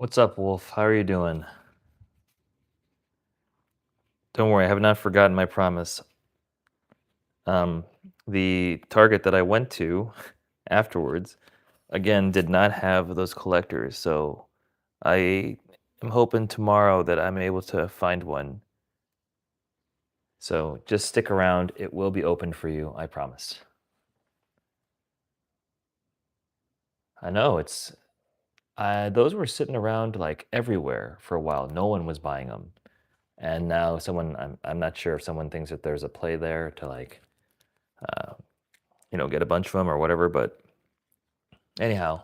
What's up, Wolf? How are you doing? Don't worry, I have not forgotten my promise. Um, the Target that I went to afterwards, again, did not have those collectors, so I am hoping tomorrow that I'm able to find one. So just stick around. It will be open for you, I promise. I know it's those were sitting around like everywhere for a while. No one was buying them, and now I'm not sure if someone thinks that there's a play there to like uh, get a bunch of them or whatever. But anyhow,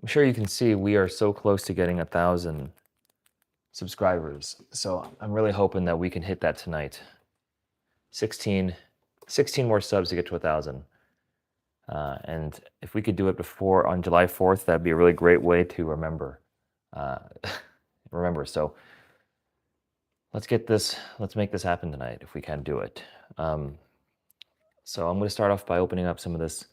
I'm sure you can see we are so close to getting 1,000 subscribers. So I'm really hoping that we can hit that tonight. 16, 16 more subs to get to 1,000. And if we could do it before on July 4th, that'd be a really great way to remember. Uh, remember. So let's make this happen tonight if we can do it. So I'm going to start off by opening up some of this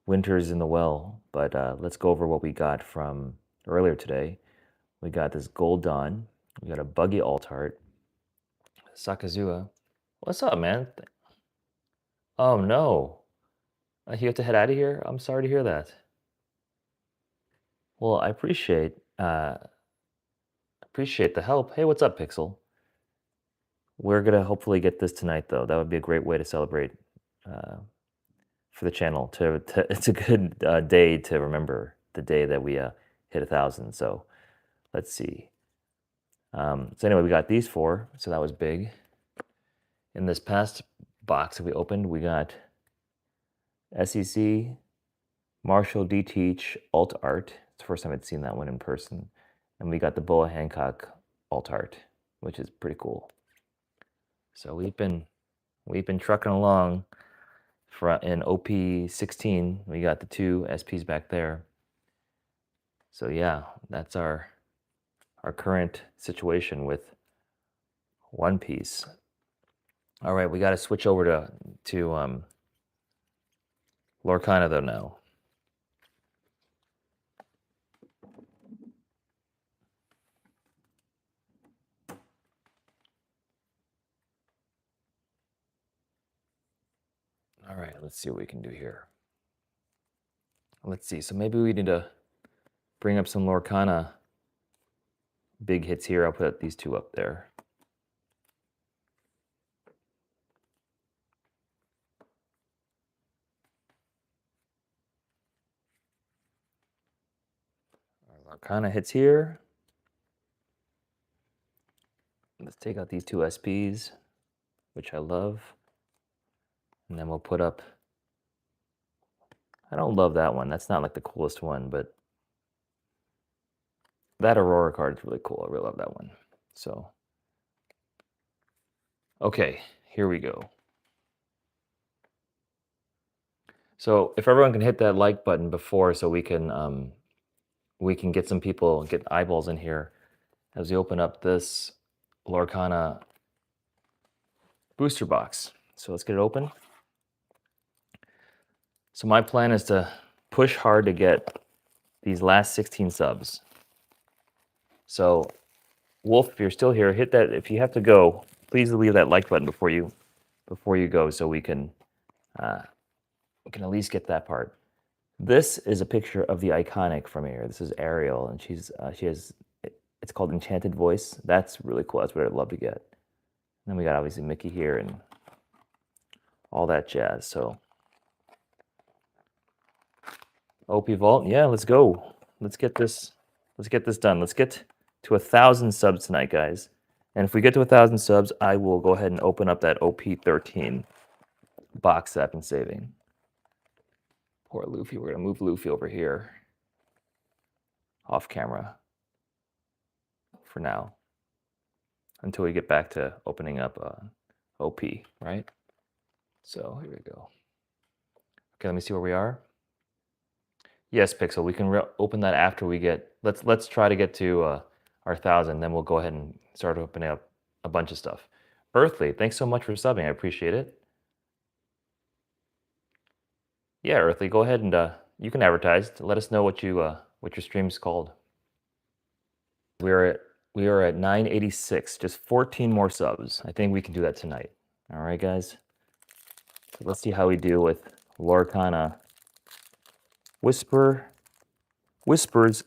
Winter's in the Well, but let's go over what we got from earlier today. We got this Gold Dawn. We got a Buggy Alt Art. Sakazua. What's up, man? Oh, no. You have to head out of here? I'm sorry to hear that. Well, I appreciate the help. Hey, what's up, Pixel? We're going to hopefully get this tonight, though. That would be a great way to celebrate uh, for the channel. It's a good day to remember the day that we hit 1,000. So let's see. So anyway, we got these four, so that was big. In this past box that we opened, we got SEC, Marshall D. Teach Alt Art. It's the first time I'd seen that one in person. And we got the Boa Hancock Alt Art, which is pretty cool. So we've been trucking along in OP-13. We got the two SPs back there. So yeah, that's our current situation with One Piece. All right, we got to switch over to Lorcana though now. All right, let's see what we can do here. Let's see. So maybe we need to bring up some Lorcana big hits here. I'll put these two up there. Lorcana hits here. Let's take out these two SPs, which I love. And then we'll put up, I don't love that one. That's not like the coolest one, but that Aurora card is really cool. I really love that one. So, okay, here we go. So if everyone can hit that like button before, so we can get some people, get eyeballs in here as we open up this Lorcana booster box. So let's get it open. So my plan is to push hard to get these last 16 subs. So Wolf, if you're still here, hit that. If you have to go, please leave that like button before you go, so we can at least get that part. This is a picture of the iconic from here. This is Ariel, and she has, it's called Enchanted Voice. That's really cool. That's what I'd love to get. And then we got obviously Mickey here and all that jazz. So OP Vault, yeah, let's go. Let's get this done. Let's get to 1,000 subs tonight, guys. And if we get to 1,000 subs, I will go ahead and open up that OP-13 box that I've been saving. Poor Luffy. We're gonna move Luffy over here, off camera, for now, until we get back to opening up OP, right? So here we go. Okay, let me see where we are. Yes, Pixel, we can open that after we get, let's try to get to our 1,000, then we'll go ahead and start opening up a bunch of stuff. Earthly, thanks so much for subbing, I appreciate it. Yeah, Earthly, go ahead and you can advertise. Let us know what your stream's called. We are at 986. Just 14 more subs. I think we can do that tonight. All right, guys. So let's see how we do with Lorcana. Whispers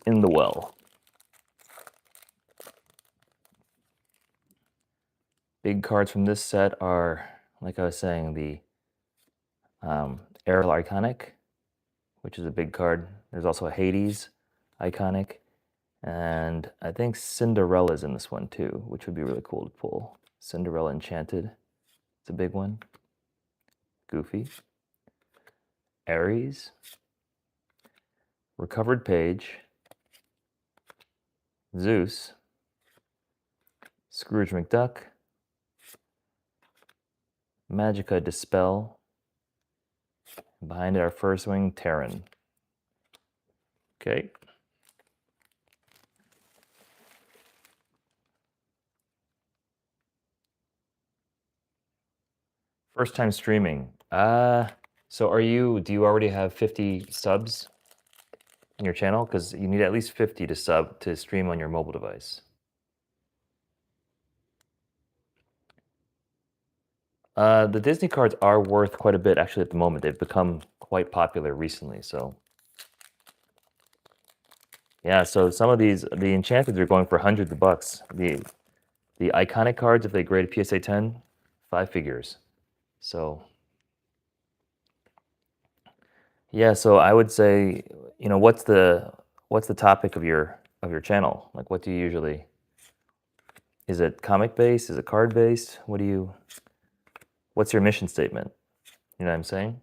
in the Well. Big cards from this set are, like I was saying, the Aerial Iconic, which is a big card. There's also a Hades Iconic. And I think Cinderella's in this one too, which would be really cool to pull. Cinderella Enchanted. It's a big one. Goofy. Aries. Recovered Page. Zeus. Scrooge McDuck. Magica Dispel. Behind it, our first wing, Terran. Okay. First time streaming. So do you already have 50 subs in your channel? Because you need at least 50 to stream on your mobile device. The Disney cards are worth quite a bit actually at the moment. They've become quite popular recently, so. Yeah, so some of these, the Enchanted are going for hundreds of bucks. The iconic cards, if they grade PSA 10, 5 figures. So yeah, so I would say, what's the topic of your channel? Like, what do you usually? Is it comic based? Is it card based? What's your mission statement? You know what I'm saying?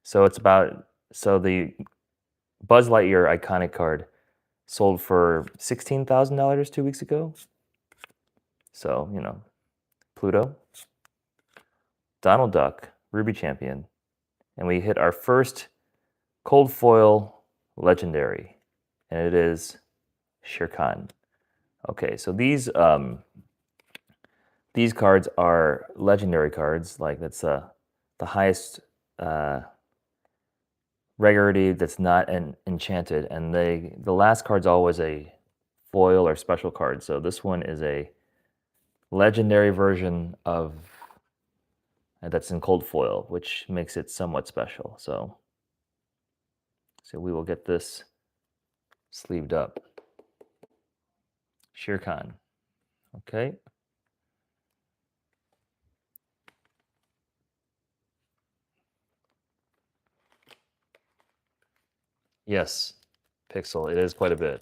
So the Buzz Lightyear iconic card sold for $16,000 2 weeks ago. So, Pluto, Donald Duck, Ruby Champion, and we hit our first cold foil legendary, and it is Shere Khan. Okay, so these cards are legendary cards. Like, that's the highest rarity that's not an enchanted, and the last card's always a foil or special card. So this one is a legendary version of that's in cold foil, which makes it somewhat special. So we will get this sleeved up. Shere Khan. Okay. Yes, Pixel. It is quite a bit.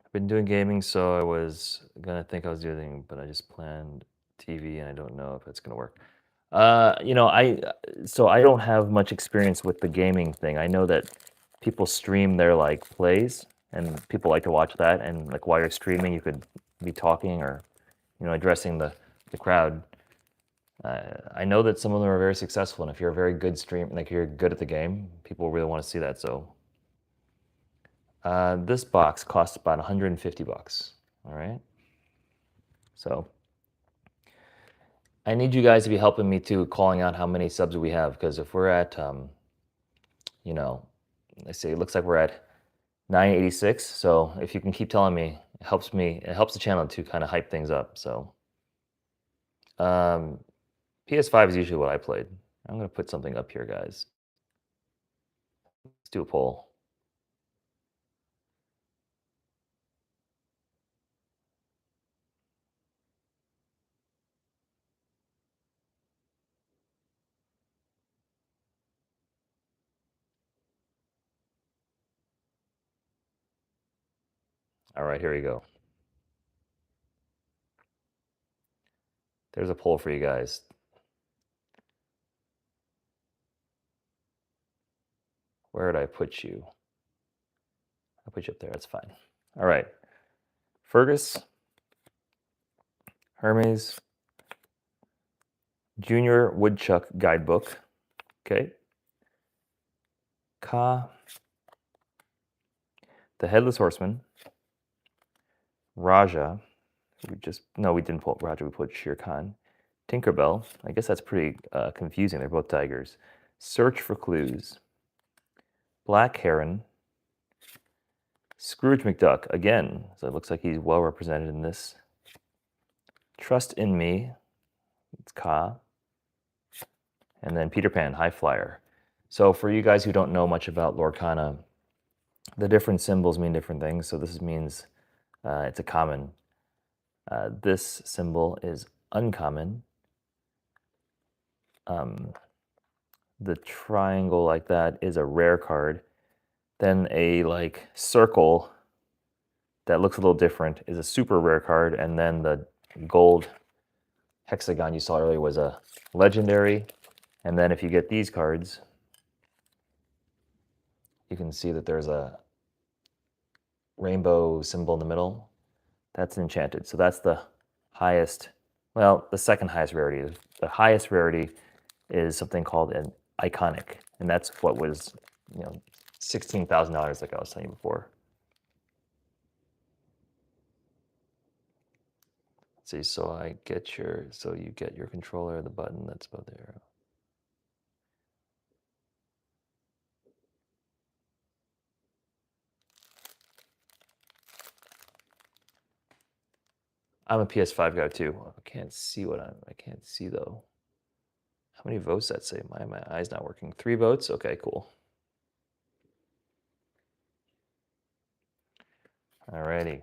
I've been doing gaming, so I was gonna think I was doing, but I just planned TV, and I don't know if it's gonna work. I don't have much experience with the gaming thing. I know that people stream their like plays, and people like to watch that. And like while you're streaming, you could be talking or, addressing the crowd. I know that some of them are very successful, and if you're a very good like you're good at the game, people really want to see that. So this box costs about 150 bucks. All right. So I need you guys to be helping me too, calling out how many subs we have, because if we're at, let's see, it looks like we're at 986. So if you can keep telling me, it helps me. It helps the channel to kind of hype things up. So PS5 is usually what I played. I'm gonna put something up here, guys. Let's do a poll. All right, here we go. There's a poll for you guys. Where did I put you? I put you up there. That's fine. All right. Fergus, Hermes, Junior Woodchuck Guidebook. Okay. Ka, the Headless Horseman, Raja. We didn't pull Raja, we pulled Shere Khan. Tinkerbell, I guess that's pretty confusing. They're both tigers. Search for Clues. Black Heron. Scrooge McDuck, again. So it looks like he's well represented in this. Trust in Me. It's Ka. And then Peter Pan, High Flyer. So for you guys who don't know much about Lorcana, the different symbols mean different things. So this means it's a common. This symbol is uncommon. The triangle like that is a rare card. Then a like circle that looks a little different is a super rare card. And then the gold hexagon you saw earlier was a legendary. And then if you get these cards, you can see that there's a rainbow symbol in the middle. That's Enchanted. So that's the highest, well, the second highest rarity. The highest rarity is something called an iconic. And that's what was, $16,000 like I was telling you before. See, so you get your controller, the button that's above the arrow. I'm a PS5 guy too. I can't see I can't see though. How many votes that say? My eye's not working. 3 votes? Okay, cool. Alrighty.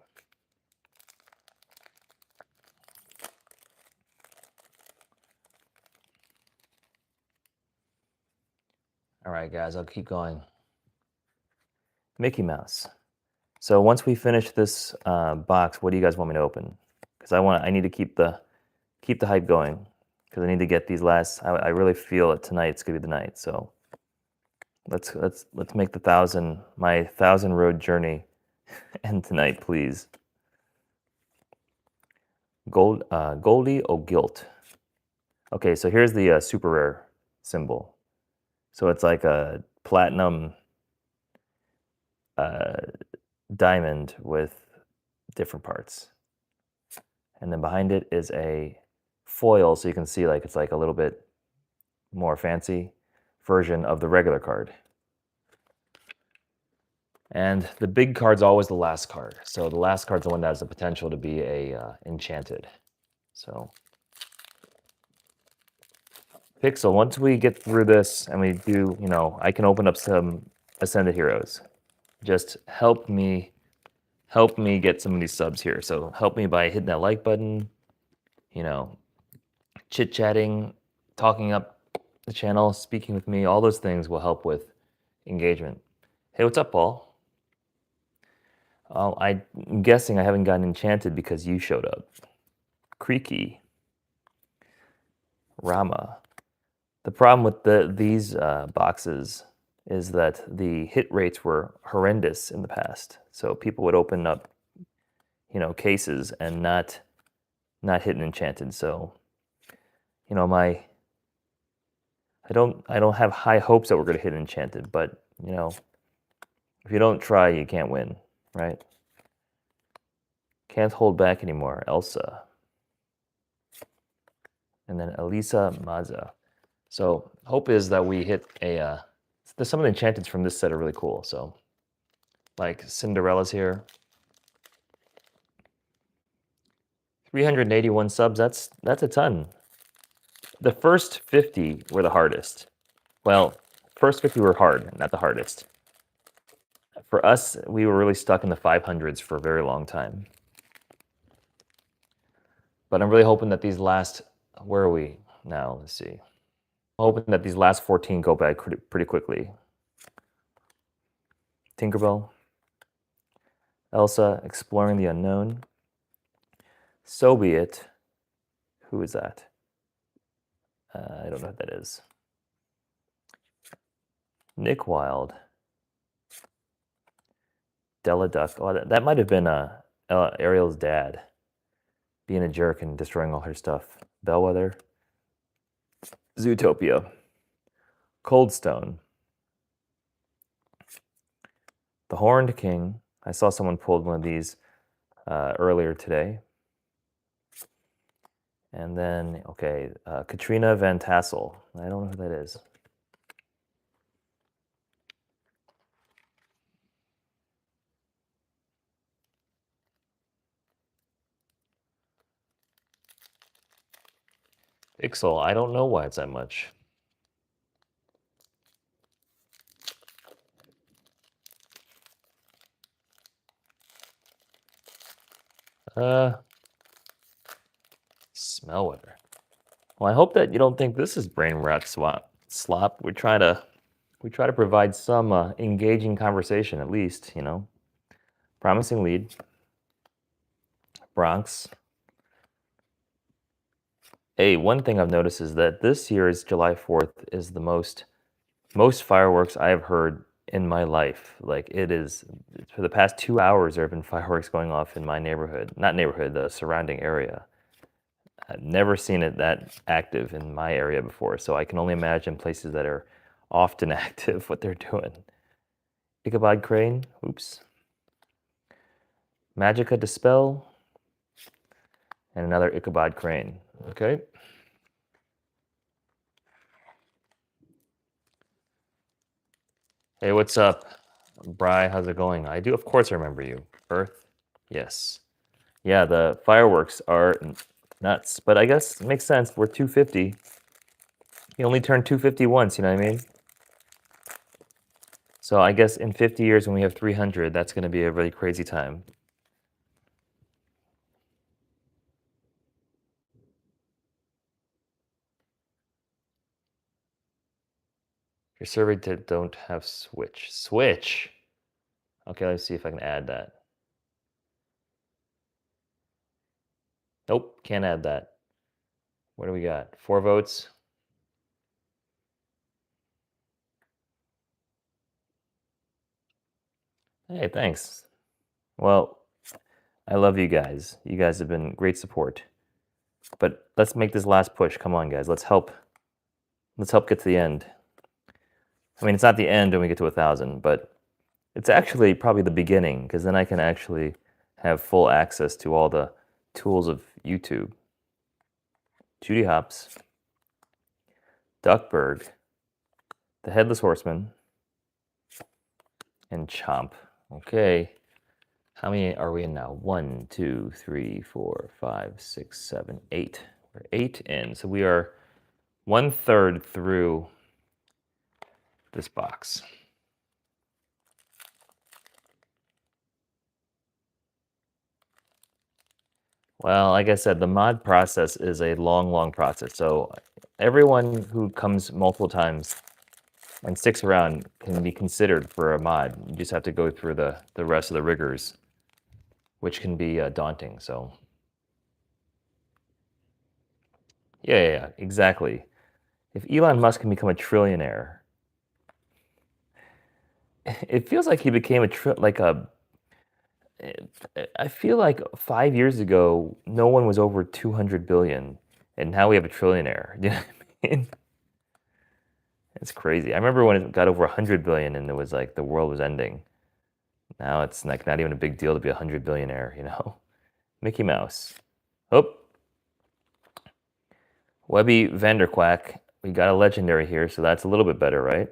All right, guys, I'll keep going. Mickey Mouse. So once we finish this box, what do you guys want me to open? Because I need to keep the hype going. Because I need to get these last. I really feel that tonight's gonna be the night. So let's make my 1,000 road journey end tonight, please. Goldie O'Gilt. Okay, so here's the super rare symbol. So it's like a platinum diamond with different parts. And then behind it is a foil, so you can see like it's like a little bit more fancy version of the regular card. And the big card's always the last card. So the last card's the one that has the potential to be a Enchanted. So Pixel, once we get through this and we do, I can open up some Ascended Heroes. Just help me get some of these subs here. So help me by hitting that like button, chit-chatting, talking up the channel, speaking with me. All those things will help with engagement. Hey, what's up, Paul? I'm guessing I haven't gotten Enchanted because you showed up. Creaky. Rama. The problem with these boxes is that the hit rates were horrendous in the past. So people would open up, cases and not hit an Enchanted. So, I don't have high hopes that we're going to hit Enchanted, but if you don't try, you can't win, right? Can't hold back anymore. Elsa. And then Elisa Maza. So hope is that we hit some of the Enchanteds from this set are really cool. So like Cinderella's here. 381 subs, that's a ton. The first 50 were the hardest. Well, first 50 were hard, not the hardest. For us, we were really stuck in the 500s for a very long time. But I'm really hoping that these last, where are we now? Let's see. I'm hoping that these last 14 go by pretty quickly. Tinkerbell. Elsa, Exploring the Unknown. So Be It. Who is that? I don't know what that is. Nick Wilde. Della Duck. Oh, that might have been Ariel's dad being a jerk and destroying all her stuff. Bellwether. Zootopia. Coldstone. The Horned King. I saw someone pulled one of these earlier today. And then, okay, Katrina Van Tassel. I don't know who that is. Ixel, I don't know why it's that much. Smellwetter. Well, I hope that you don't think this is brain rot slop. We try to provide some engaging conversation, at least, you know. Promising lead. Bronx. Hey, one thing I've noticed is that this year's July 4th is the most fireworks I have heard in my life. Like, it is, for the past 2 hours, there have been fireworks going off in my neighborhood. Not neighborhood, the surrounding area. I've never seen it that active in my area before, so I can only imagine places that are often active what they're doing. Ichabod Crane, oops. Magica Dispel, and another Ichabod Crane. Okay. Hey, what's up? Bri, how's it going? I do, of course, I remember you. Earth? Yes. Yeah, the fireworks are nuts, but I guess it makes sense. We're 250. You only turn 250 once, you know what I mean? So I guess in 50 years when we have 300, that's going to be a really crazy time. Your survey don't have Switch. Switch! Okay, let's see if I can add that. Nope, can't add that. What do we got? 4 votes? Hey, thanks. Well, I love you guys. You guys have been great support. But let's make this last push. Come on, guys. Let's help get to the end. I mean, it's not the end when we get to 1,000, but it's actually probably the beginning, because then I can actually have full access to all the tools of YouTube. Judy Hopps, Duckburg, the Headless Horseman, and Chomp. Okay. How many are we in now? 1, 2, 3, 4, 5, 6, 7, 8. We're 8 in. So we are 1/3 through this box. Well, like I said, the mod process is a long, long process. So everyone who comes multiple times and sticks around can be considered for a mod. You just have to go through the rest of the rigors, which can be daunting. So yeah, exactly. If Elon Musk can become a trillionaire, it feels like he became I feel like 5 years ago, no one was over 200 billion, and now we have a trillionaire. You know what I mean? It's crazy. I remember when it got over 100 billion and it was like the world was ending. Now it's like not even a big deal to be a 100 billionaire, you know? Mickey Mouse. Oh. Webby Vanderquack. We got a legendary here, so that's a little bit better, right?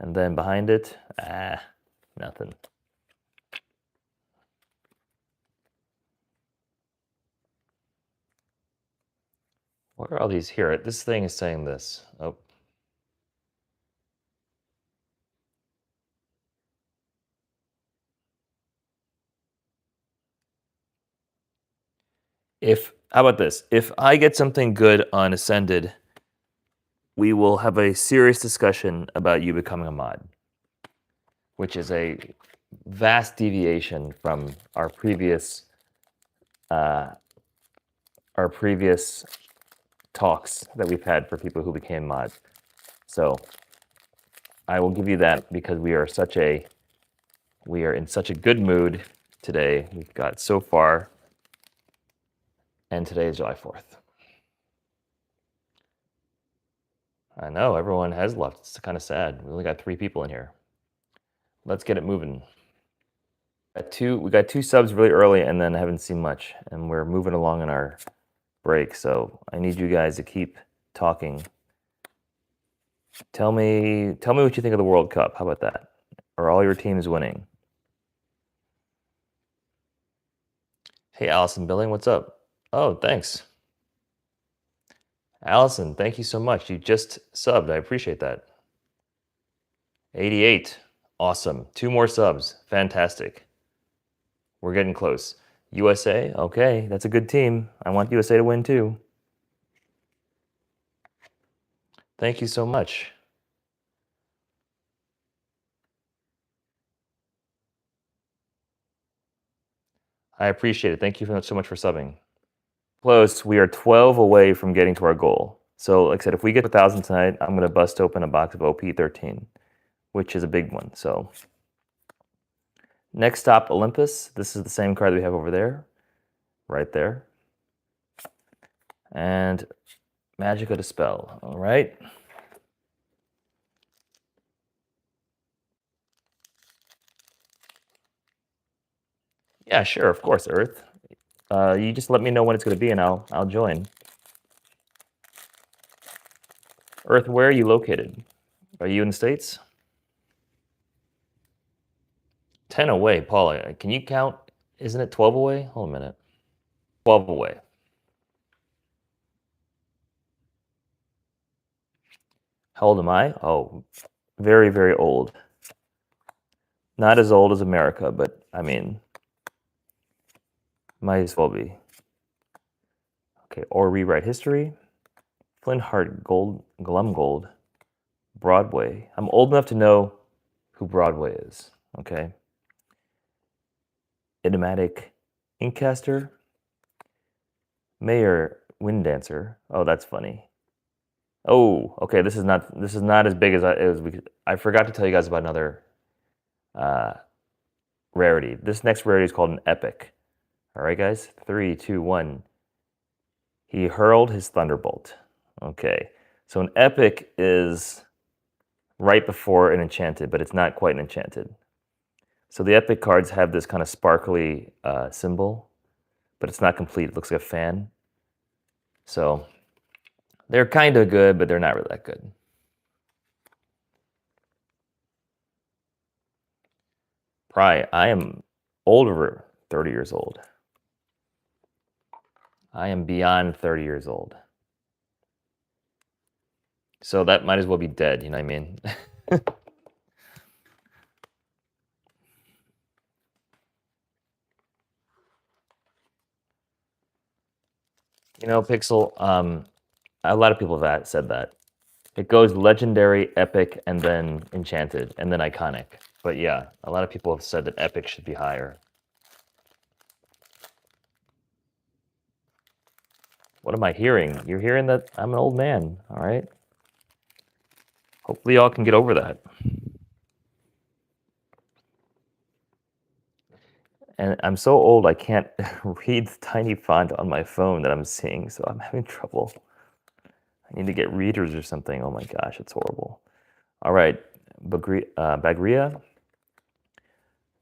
And then behind it, nothing. What are all these here? This thing is saying this. Oh. How about this? If I get something good on Ascended, we will have a serious discussion about you becoming a mod, which is a vast deviation from our previous talks that we've had for people who became mods. So I will give you that because we are in such a good mood today. We've got so far, and today is July 4th. I know, everyone has left. It's kind of sad. We only got 3 people in here. Let's get it moving. We got two subs really early, and then I haven't seen much, and we're moving along in our break. So I need you guys to keep talking. Tell me what you think of the World Cup. How about that? Are all your teams winning? Hey, Allison Billing, what's up? Oh, thanks. Allison, thank you so much. You just subbed. I appreciate that. 88. Awesome. 2 more subs. Fantastic. We're getting close. USA? Okay, that's a good team. I want USA to win too. Thank you so much. I appreciate it. Thank you so much for subbing. Close. We are 12 away from getting to our goal. So, like I said, if we get to 1,000 tonight, I'm going to bust open a box of OP-13, which is a big one. So, next stop, Olympus. This is the same card that we have over there, right there. And Magica Dispel. All right. Yeah, sure, of course, Earth. You just let me know when it's going to be, and I'll join. Earth, where are you located? Are you in the States? 10 away, Paula. Can you count? Isn't it 12 away? Hold a minute. 12 away. How old am I? Oh, very, very old. Not as old as America, but I mean, might as well be. Okay, or rewrite history. Flintheart Gold, Glumgold, Broadway. I'm old enough to know who Broadway is, okay? Idiomatic Inkcaster. Mayor Wind Dancer. Oh, that's funny. Oh, okay. This is not as big as I forgot to tell you guys about another rarity. This next rarity is called an epic. All right, guys. 3, 2, 1. He hurled his thunderbolt. Okay. So an epic is right before an enchanted, but it's not quite an enchanted. So the epic cards have this kind of sparkly symbol, but it's not complete. It looks like a fan. So they're kind of good, but they're not really that good. Pry, I am over 30 years old. I am beyond 30 years old. So that might as well be dead, you know what I mean? You know, Pixel, a lot of people have said that. It goes legendary, epic, and then enchanted, and then iconic. But yeah, a lot of people have said that epic should be higher. What am I hearing? You're hearing that I'm an old man, all right? Hopefully y'all can get over that. And I'm so old I can't read the tiny font on my phone that I'm seeing, so I'm having trouble. I need to get readers or something. Oh my gosh, it's horrible. All right, Bagria,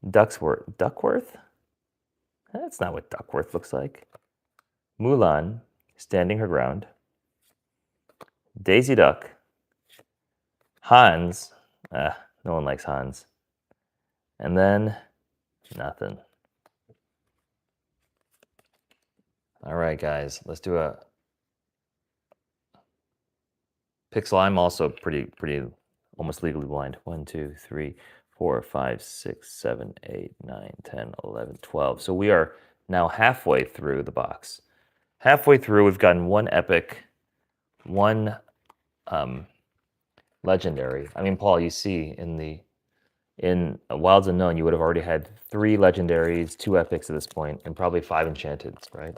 Duckworth? That's not what Duckworth looks like. Mulan, standing her ground. Daisy Duck. Hans. No one likes Hans. And then nothing. All right, guys, let's do a Pixel. I'm also pretty almost legally blind. 1, 2, 3, 4, 5, 6, 7, 8, 9, 10, 11, 12. So we are now halfway through the box. Halfway through, we've gotten 1 epic, 1 legendary. I mean, Paul, you see in Wilds Unknown, you would have already had 3 legendaries, 2 epics at this point, and probably 5 enchanteds, right?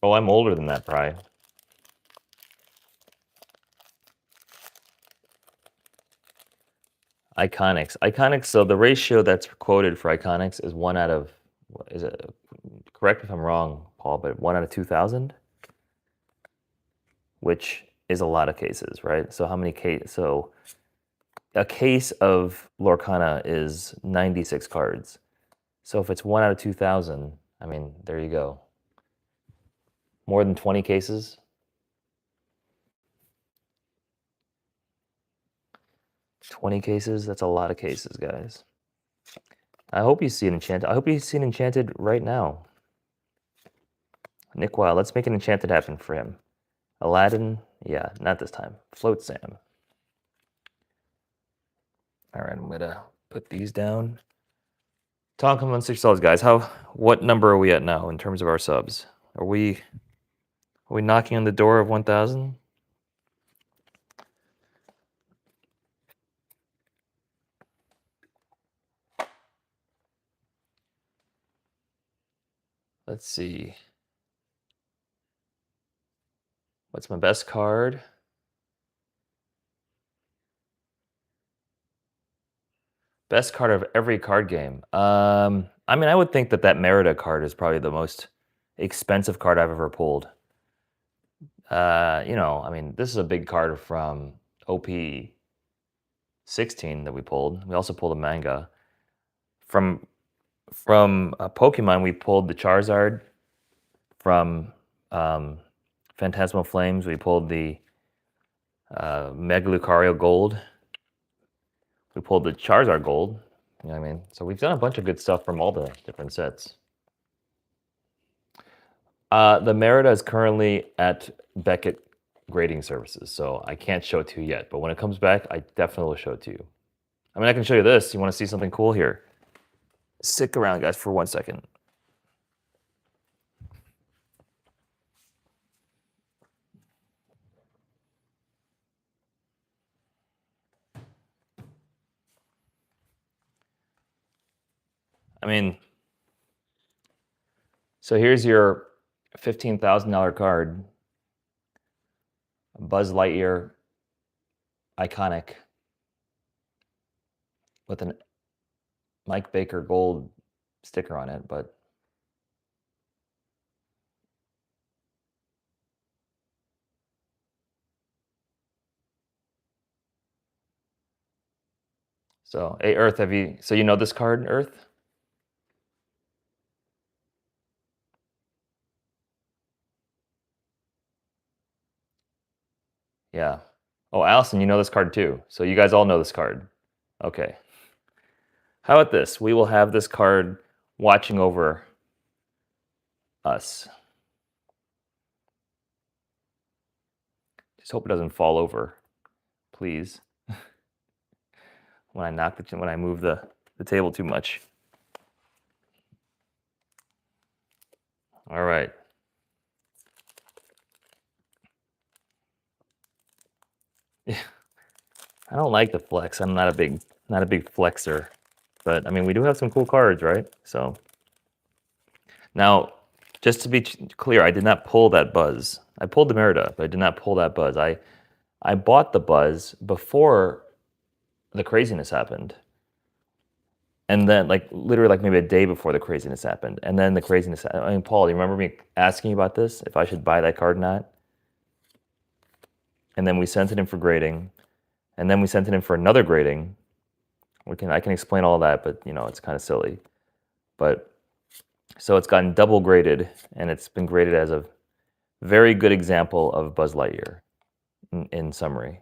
Oh, I'm older than that, Pry. Iconics. So the ratio that's quoted for Iconics is 1 out of, is it? Correct me if I'm wrong, Paul, but 1 out of 2,000, which is a lot of cases, right? So how many cases? So a case of Lorcana is 96 cards. So if it's 1 out of 2,000, I mean, there you go. More than 20 cases. 20 cases, that's a lot of cases, guys. I hope you see an Enchanted. I hope you see an Enchanted right now. Nick Wild, let's make an Enchanted happen for him. Aladdin, yeah, not this time. Float Sam. All right, I'm gonna put these down. Talking on $6, guys. What number are we at now in terms of our subs? Are we knocking on the door of 1,000? Let's see. What's my best card? Best card of every card game. I mean, I would think that Merida card is probably the most expensive card I've ever pulled. You know, I mean, this is a big card from OP-16 that we pulled. We also pulled a manga. From Pokemon, we pulled the Charizard. From Phantasmal Flames, we pulled the Mega Lucario Gold. We pulled the Charizard Gold. You know what I mean? So we've done a bunch of good stuff from all the different sets. The Merida is currently at Beckett Grading Services, so I can't show it to you yet. But when it comes back, I definitely will show it to you. I mean, I can show you this. You want to see something cool here? Stick around, guys, for 1 second. I mean, so here's your $15,000 card. Buzz Lightyear iconic with an Mike Baker gold sticker on it, but so hey Earth, so you know this card, Earth? Yeah. Oh, Allison, you know this card too. So you guys all know this card. Okay. How about this? We will have this card watching over us. Just hope it doesn't fall over, please. When I move the table too much. All right. Yeah. I don't like the flex. I'm not a big flexer. But I mean, we do have some cool cards, right? So now, just to be clear, I did not pull that Buzz. I pulled the Merida, but I did not pull that Buzz. I bought the Buzz before the craziness happened. And then, like, literally, like, maybe a day before the craziness happened. And then the craziness, I mean, Paul, do you remember me asking you about this? If I should buy that card or not? And then we sent it in for grading. And then we sent it in for another grading. I can explain all that, but, you know, it's kind of silly. But, so it's gotten double graded, and it's been graded as a very good example of Buzz Lightyear, in summary.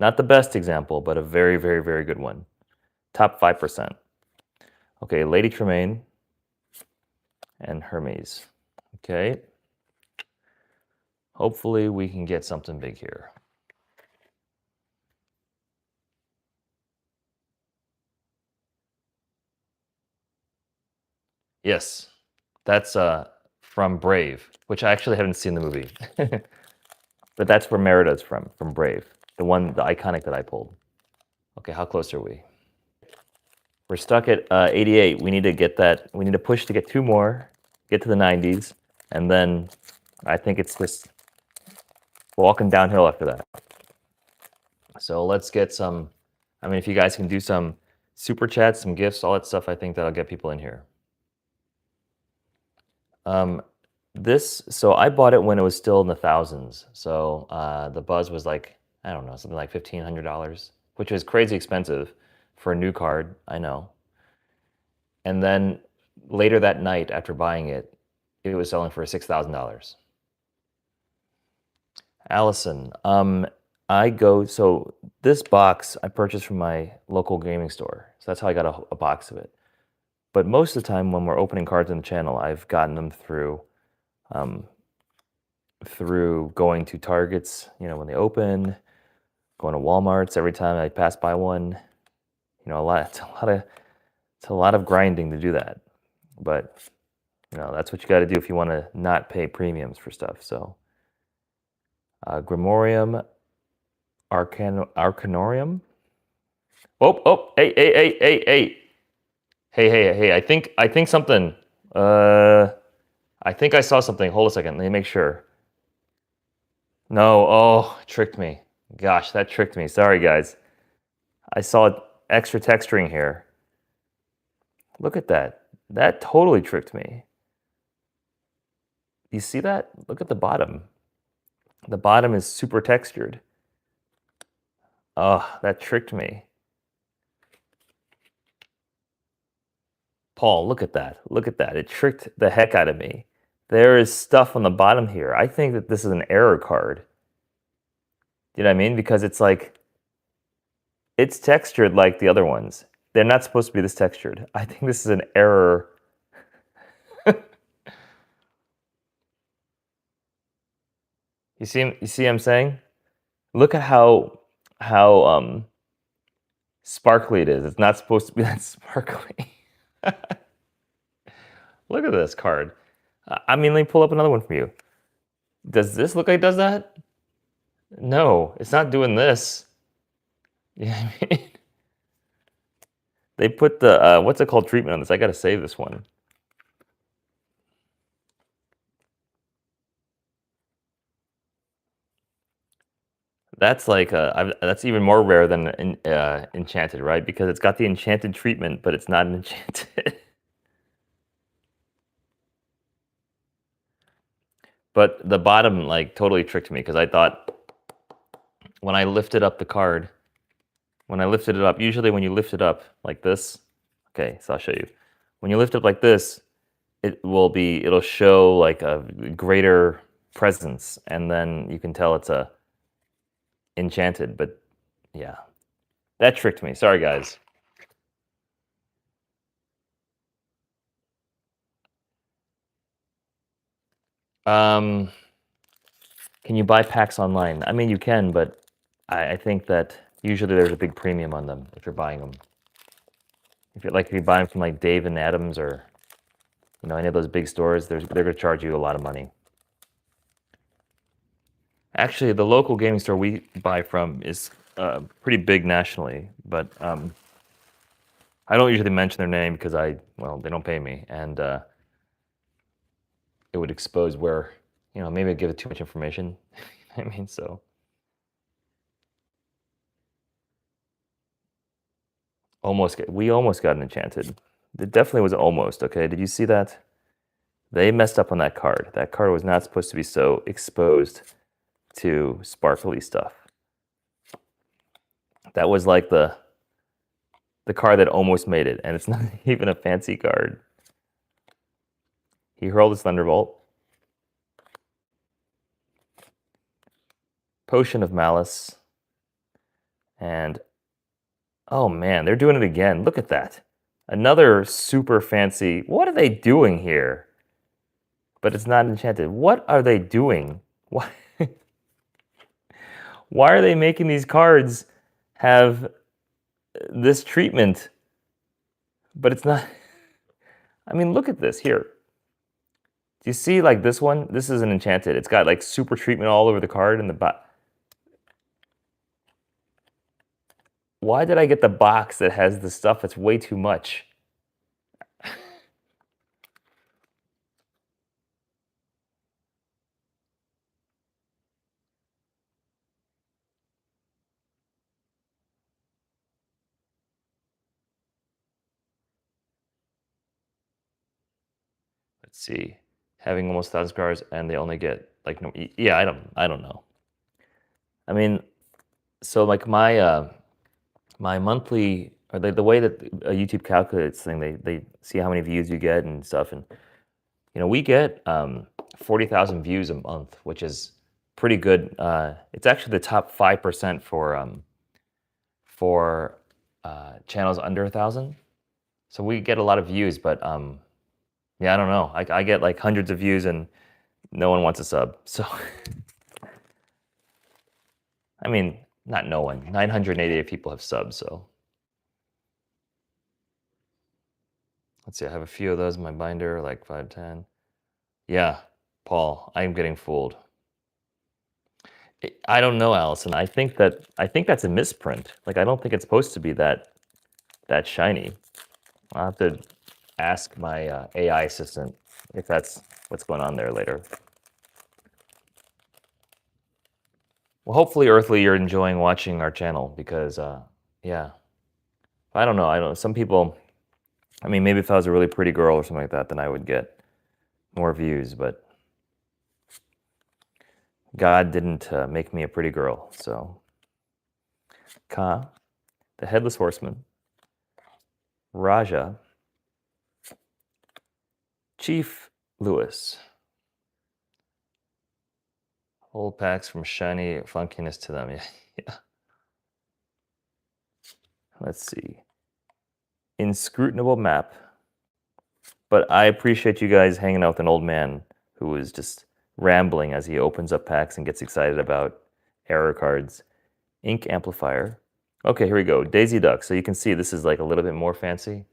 Not the best example, but a very, very, very good one. Top 5%. Okay, Lady Tremaine and Hermes. Okay. Hopefully we can get something big here. Yes, that's from Brave, which I actually haven't seen the movie. But that's where Merida's from Brave. The iconic that I pulled. Okay, how close are we? We're stuck at 88. We need to get that. We need to push to get 2 more, get to the 90s, and then I think it's just walking downhill after that. So let's get some. I mean, if you guys can do some super chats, some gifts, all that stuff, I think that'll get people in here. So I bought it when it was still in the thousands. So the Buzz was like, I don't know, something like $1,500. which is crazy expensive for a new card, I know. And then later that night, after buying it, it was selling for $6,000. Allison, so this box I purchased from my local gaming store. So that's how I got a box of it. But most of the time when we're opening cards on the channel, I've gotten them through going to Targets, when they open, going to Walmarts every time I pass by one. It's a lot of grinding to do that. But that's what you got to do if you want to not pay premiums for stuff. So Grimorium, Arcanorium. Hey. Hey, I think something. I think I saw something. Hold a second. Let me make sure. No, oh, tricked me. Gosh, that tricked me. Sorry, guys. I saw extra texturing here. Look at that. That totally tricked me. You see that? Look at the bottom. The bottom is super textured. Oh, that tricked me. Paul, look at that. Look at that. It tricked the heck out of me. There is stuff on the bottom here. I think that this is an error card. You know what I mean? Because it's like, it's textured like the other ones. They're not supposed to be this textured. I think this is an error. You see what I'm saying? Look at how sparkly it is. It's not supposed to be that sparkly. Look at this card. I mean, let me pull up another one for you. Does this look like it does that? No, it's not doing this. Yeah, I mean, they put the, what's it called, treatment on this. I got to save this one. That's like, that's even more rare than Enchanted, right? Because it's got the Enchanted treatment, but it's not an Enchanted. But the bottom, like, totally tricked me, because I thought when I lifted up the card, when I lifted it up, usually when you lift it up like this, okay, so I'll show you. When you lift it up like this, it'll show like a greater presence, and then you can tell it's a Enchanted, but yeah. That tricked me. Sorry, guys. Can you buy packs online? I mean, you can, but I think that usually there's a big premium on them if you're buying them. If you buy them from like Dave and Adams or any of those big stores, they're going to charge you a lot of money. Actually, the local gaming store we buy from is pretty big nationally, but I don't usually mention their name because they don't pay me, and it would expose where, maybe I'd give it too much information. I mean, so. We almost got an Enchanted. It definitely was almost, okay? Did you see that? They messed up on that card. That card was not supposed to be so exposed to sparkly stuff. That was like the card that almost made it, and it's not even a fancy card. He hurled his Thunderbolt. Potion of Malice. And, oh man, they're doing it again. Look at that. Another super fancy. What are they doing here? But it's not Enchanted. What are they doing? Why are they making these cards have this treatment? But it's not. I mean, look at this here. Do you see like this one? This is an Enchanted. It's got like super treatment all over the card and the back. Why did I get the box that has the stuff that's way too much? Let's see. Having almost 1,000 cards and they only get like no. Yeah, I don't know. I mean, so like my my monthly, or the way that YouTube calculates thing, they see how many views you get and stuff, and we get 40,000 views a month, which is pretty good. It's actually the top 5% for channels under 1,000. So we get a lot of views, but yeah, I don't know. I get like hundreds of views and no one wants a sub. So I mean, not no one. 988 people have subs, so. Let's see, I have a few of those in my binder, like 5, 10. Yeah, Paul, I'm getting fooled. I don't know, Allison. I think that's a misprint. Like, I don't think it's supposed to be that shiny. I'll have to ask my AI assistant if that's what's going on there later. Well, hopefully, Earthly, you're enjoying watching our channel because, yeah. I don't know. Some people, I mean, maybe if I was a really pretty girl or something like that, then I would get more views, but God didn't make me a pretty girl, so. Ka, the Headless Horseman, Raja, Chief Lewis. Whole packs from shiny funkiness to them. Yeah. Let's see. Inscrutable map. But I appreciate you guys hanging out with an old man who is just rambling as he opens up packs and gets excited about error cards. Ink amplifier. Okay, here we go. Daisy Duck. So you can see this is like a little bit more fancy.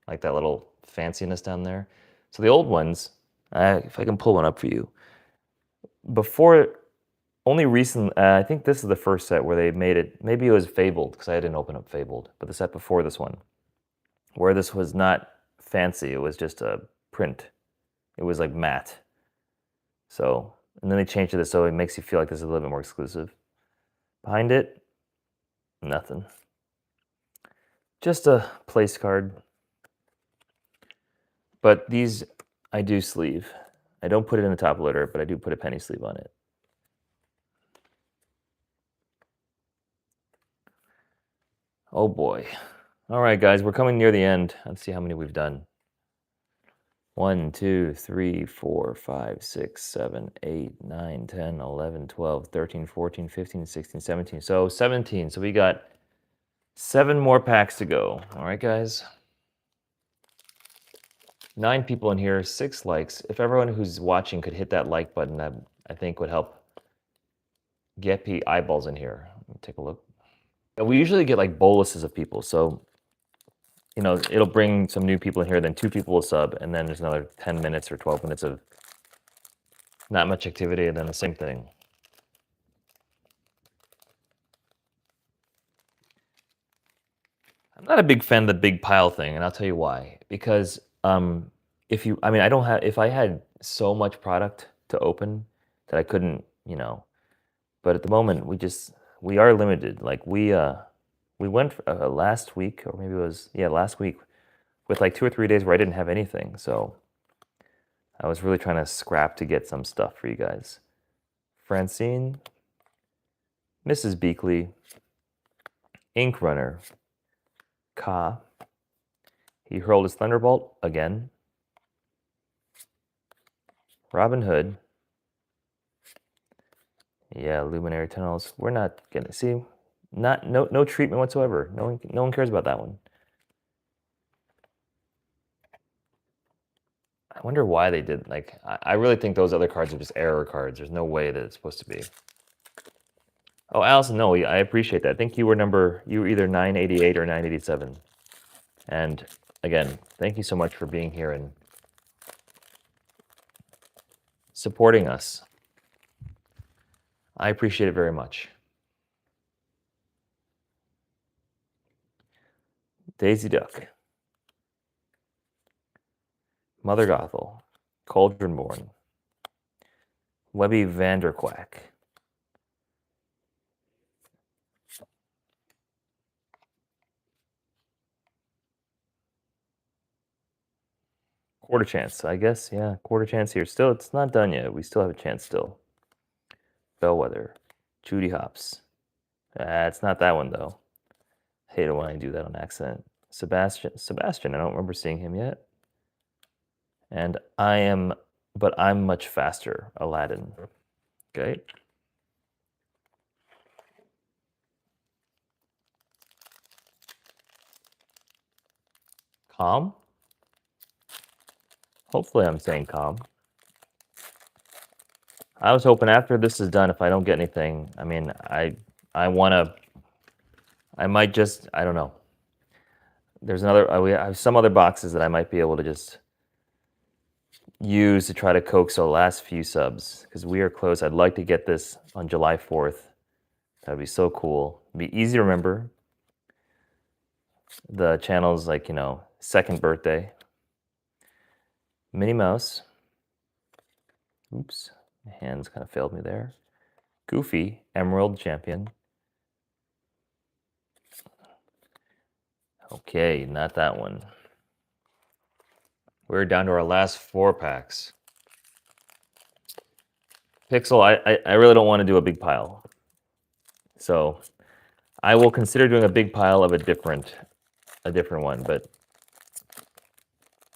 Like that little fanciness down there. So the old ones, if I can pull one up for you. Before, only recent, I think this is the first set where they made it, maybe it was Fabled, because I didn't open up Fabled, but the set before this one, where this was not fancy, it was just a print. It was like matte. So, and then they changed it so it makes you feel like this is a little bit more exclusive. Behind it, nothing. Just a place card. But these I do sleeve. I don't put it in the top loader, but I do put a penny sleeve on it. Oh boy. All right, guys, we're coming near the end. Let's see how many we've done. 1, 2, 3, 4, 5, 6, 7, 8, 9, 10, 11, 12, 13, 14, 15, 16, 17. So 17. So we got 7 more packs to go. All right, guys. 9 people in here, 6 likes. If everyone who's watching could hit that like button, that I think would help get eyeballs in here. Let me take a look. We usually get like boluses of people, so it'll bring some new people in here, then 2 people will sub, and then there's another 10 minutes or 12 minutes of not much activity, and then the same thing. I'm not a big fan of the big pile thing, and I'll tell you why. Because if I had so much product to open that I couldn't, but at the moment we are limited. Like we went last week, or maybe it was last week, with like 2 or 3 days where I didn't have anything. So I was really trying to scrap to get some stuff for you guys. Francine, Mrs. Beakley, Ink Runner, Ka. He hurled his Thunderbolt again. Robin Hood. Yeah, Luminary Tunnels. We're not gonna see. No treatment whatsoever. No one cares about that one. I wonder why they did. Like, I really think those other cards are just error cards. There's no way that it's supposed to be. Oh, Allison, no, I appreciate that. I think you were either 988 or 987. And again, thank you so much for being here and supporting us. I appreciate it very much. Daisy Duck. Mother Gothel. Cauldronborn. Webby Vanderquack. Quarter chance, I guess. Yeah, quarter chance here. Still, it's not done yet. We still have a chance still. Bellwether. Judy Hops. It's not that one, though. Hate it when I do that on accident. Sebastian, I don't remember seeing him yet. And but I'm much faster, Aladdin. Okay. Calm? Hopefully I'm saying calm. I was hoping after this is done, if I don't get anything, I mean, I might just, I don't know. There's I have some other boxes that I might be able to just use to try to coax the last few subs, because we are close. I'd like to get this on July 4th. That would be so cool. It'd be easy to remember. The channel's like, second birthday. Minnie Mouse. Oops, my hands kind of failed me there. Goofy, Emerald Champion. Okay, not that one. We're down to our last 4 packs. Pixel, I really don't want to do a big pile. So I will consider doing a big pile of a different one, but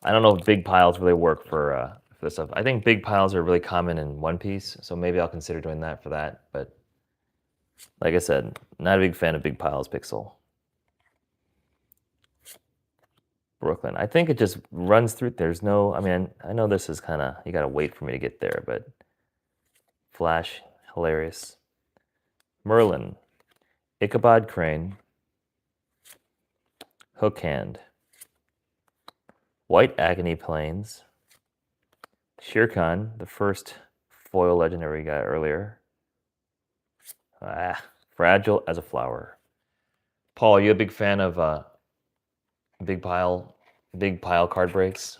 I don't know if big piles really work for this stuff. I think big piles are really common in One Piece, so maybe I'll consider doing that for that. But like I said, not a big fan of big piles, Pixel. Brooklyn. I think it just runs through. There's no, I mean, I know this is kind of, you got to wait for me to get there, but Flash, hilarious. Merlin, Ichabod Crane, Hook Hand, White Agony Plains, Shere Khan, the first foil legendary we got earlier. Fragile as a Flower. Paul, are you a big fan of big pile card breaks?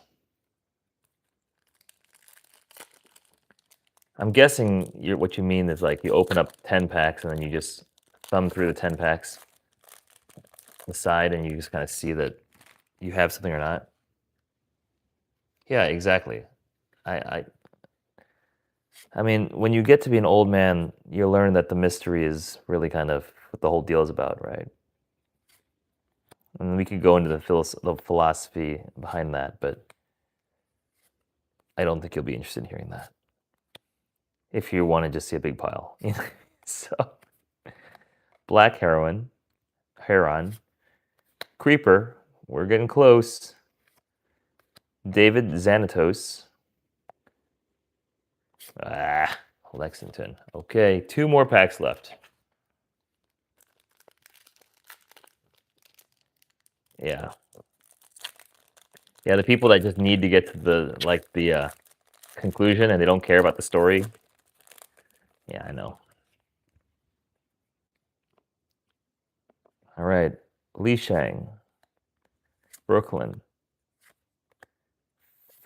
I'm guessing what you mean is like you open up 10 packs and then you just thumb through the 10 packs the side and you just kind of see that you have something or not. Yeah, exactly. I mean, when you get to be an old man, you learn that the mystery is really kind of what the whole deal is about, right? And we could go into the philosophy behind that, but I don't think you'll be interested in hearing that. If you want to just see a big pile. So, Black Heron, Creeper, we're getting close. David Xanatos. Lexington. Okay, 2 more packs left. Yeah. Yeah, the people that just need to get to the conclusion and they don't care about the story. Yeah, I know. All right, Li Shang, Brooklyn.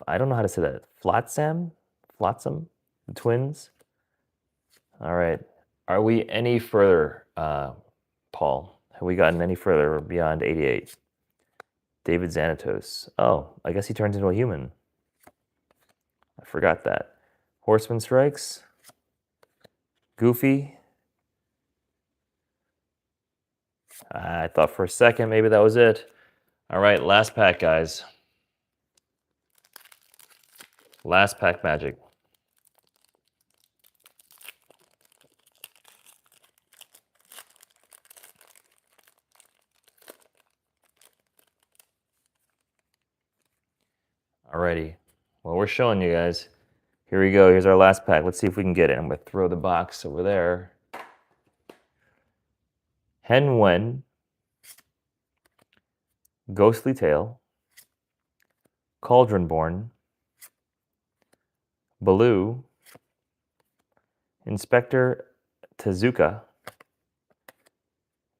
I don't know how to say that. Flotsam, the twins. All right, are we any further, Paul? Have we gotten any further beyond 88? David Xanatos. Oh, I guess he turns into a human. I forgot that. Horseman Strikes. Goofy. I thought for a second maybe that was it. All right, last pack, guys. Last pack magic. Alrighty. Well, we're showing you guys. Here we go. Here's our last pack. Let's see if we can get it. I'm going to throw the box over there. Henwen, Ghostly Tale, Cauldronborn, Baloo, Inspector Tezuka,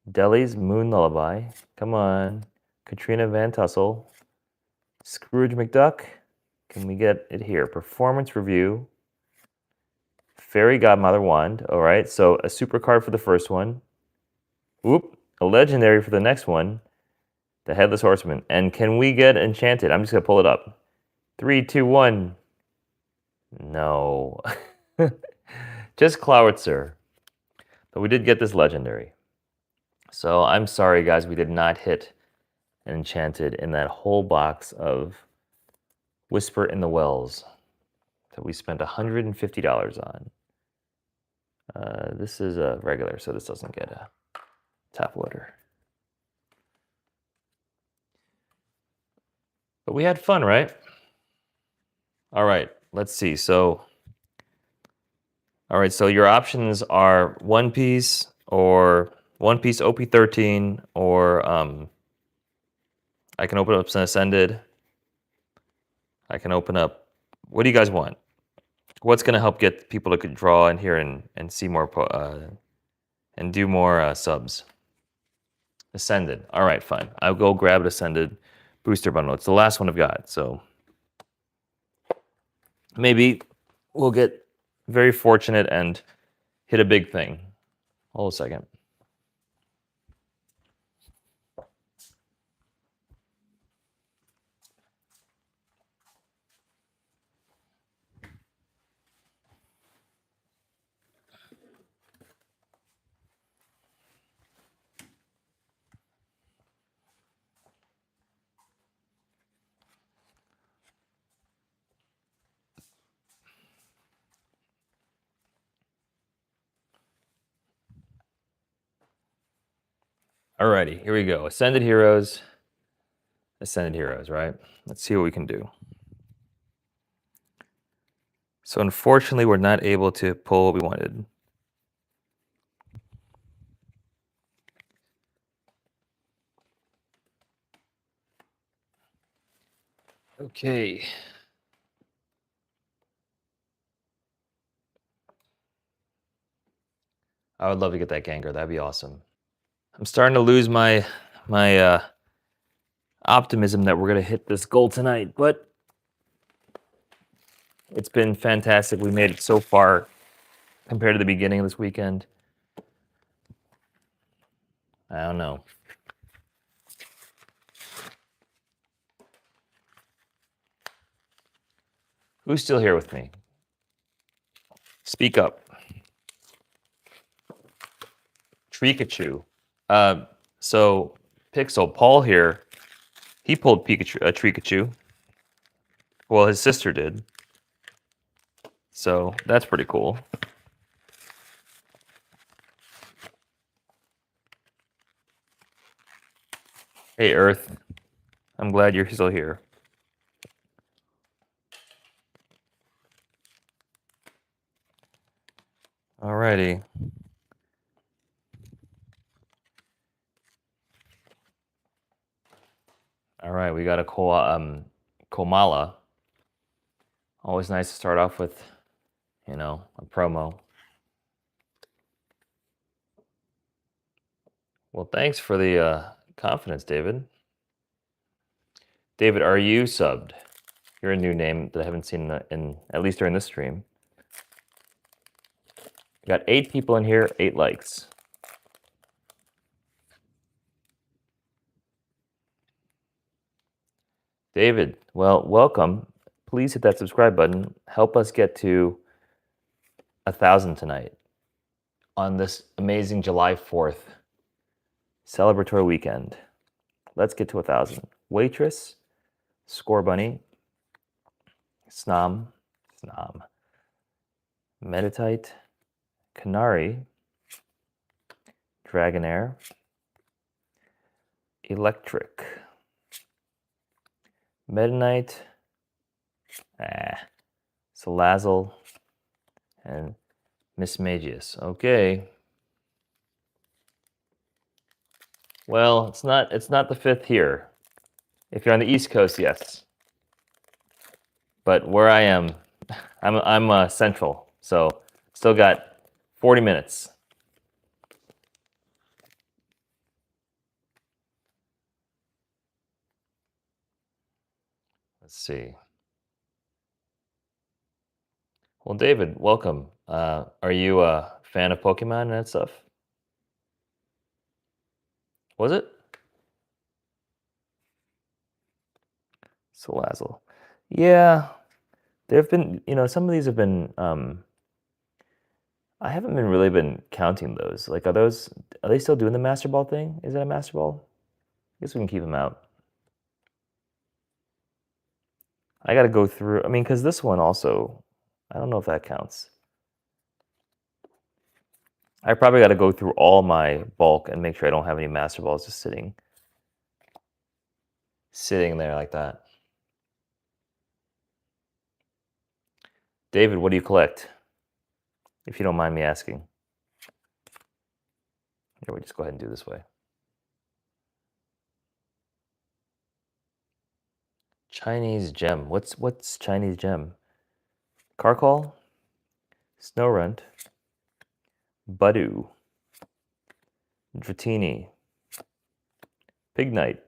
Delhi's Moon Lullaby, come on, Katrina Van Tussle, Scrooge McDuck, can we get it here? Performance Review, Fairy Godmother Wand, all right, so a super card for the first one. Whoop, a legendary for the next one. The Headless Horseman. And can we get Enchanted? I'm just going to pull it up. 3, 2, 1. No. Just Clowitzer. But we did get this legendary. So I'm sorry, guys, we did not hit an Enchanted in that whole box of Whisper in the Wells that we spent $150 on. This is a regular, so this doesn't get a top loader. But we had fun, right? All right, let's see. So, all right, so your options are One Piece or One Piece OP-13, or I can open up some Ascended. I can open up. What do you guys want? What's going to help get people to draw in here and see more and do more subs? Ascended. All right, fine. I'll go grab an Ascended booster bundle. It's the last one I've got, so maybe we'll get very fortunate and hit a big thing. Hold a second. Alrighty, here we go. Ascended Heroes. Ascended Heroes, right? Let's see what we can do. So unfortunately, we're not able to pull what we wanted. Okay. I would love to get that Gengar. That'd be awesome. I'm starting to lose my optimism that we're gonna hit this goal tonight, but it's been fantastic. We made it so far compared to the beginning of this weekend. I don't know. Who's still here with me? Speak up. Pikachu. So Pixel Paul here, he pulled Pikachu. Well, his sister did. So that's pretty cool. Hey Earth, I'm glad you're still here. Alrighty. All right, we got a Komala. Always nice to start off with, you know, a promo. Well, thanks for the confidence, David. David, are you subbed? You're a new name that I haven't seen in at least during this stream. We got 8 people in here, 8 likes. David, well, welcome. Please hit that subscribe button. Help us get to 1,000 tonight on this amazing July 4th celebratory weekend. Let's get to 1,000. Waitress, Score Bunny, Snom, Meditite, Canary, Dragonair, Electric, Meta Knight, Salazzle, and Miss Magius. Okay. Well, it's not the 5th here. If you're on the East Coast, yes. But where I am, I'm central, so still got 40 minutes. Let's see. Well, David, welcome. Are you a fan of Pokemon and that stuff? Was it? Salazzle. Yeah, there have been, you know, some of these have been I haven't really been counting those. Like, are they still doing the Master Ball thing? Is it a Master Ball? I guess we can keep them out. I got to go through. I mean, because this one also, I don't know if that counts. I probably got to go through all my bulk and make sure I don't have any Master Balls just sitting there like that. David, what do you collect? If you don't mind me asking. Here, we just go ahead and do this way. Chinese gem. What's Chinese gem? Carcall, Snorunt, Budu, Dratini, Pignite,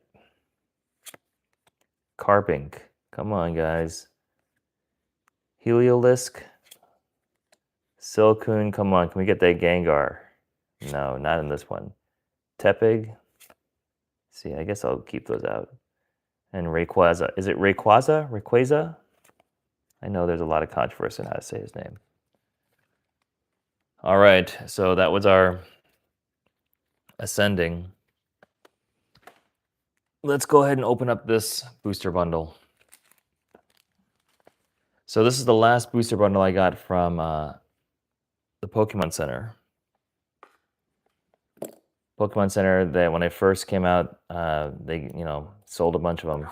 Carpink. Come on, guys. Heliolisk, Silcoon. Come on, can we get that Gengar? No, not in this one. Tepig. See, I guess I'll keep those out. And Rayquaza. Is it Rayquaza? Rayquaza? I know there's a lot of controversy on how to say his name. All right, so that was our ascending. Let's go ahead and open up this booster bundle. So this is the last booster bundle I got from the Pokémon Center. Pokémon Center, when they first came out, they sold a bunch of them.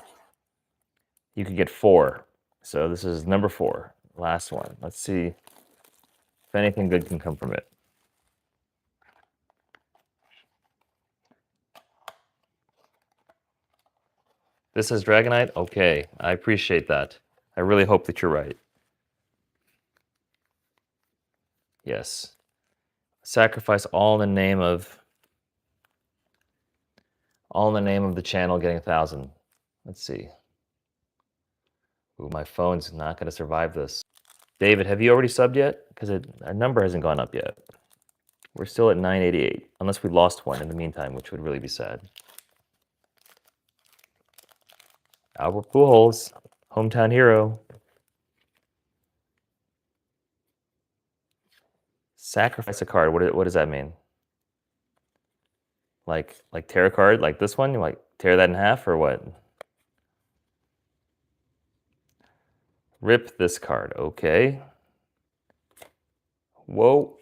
You could get 4. So this is number 4, last one. Let's see if anything good can come from it. This is Dragonite? Okay, I appreciate that. I really hope that you're right. Yes. Sacrifice all in the name of the channel getting 1,000. Let's see. Ooh, my phone's not going to survive this. David, have you already subbed yet? Because our number hasn't gone up yet. We're still at 988, unless we lost one in the meantime, which would really be sad. Albert Pujols, hometown hero. Sacrifice a card. What does that mean? Like tear a card, like this one? You like tear that in half or what? Rip this card. Okay. Whoa.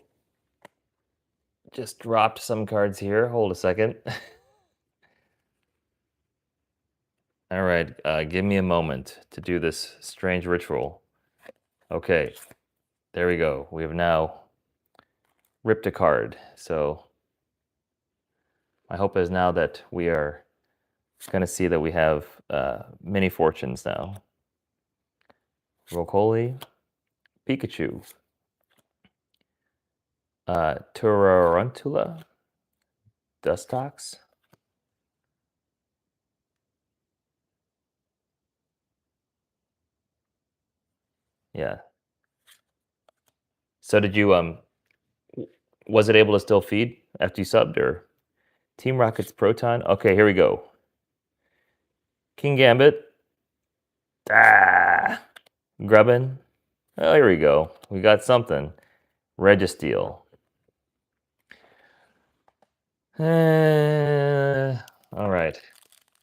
Just dropped some cards here. Hold a second. All right, give me a moment to do this strange ritual. Okay, there we go. We have now ripped a card. So my hope is now that we are going to see that we have mini fortunes now. Rocoli, Pikachu, Turarantula, Dustox, yeah. So did you was it able to still feed after you subbed, or Team Rocket's Proton? Okay, here we go. King Gambit. Ah, Grubbin. Oh, here we go. We got something. Registeel. All right.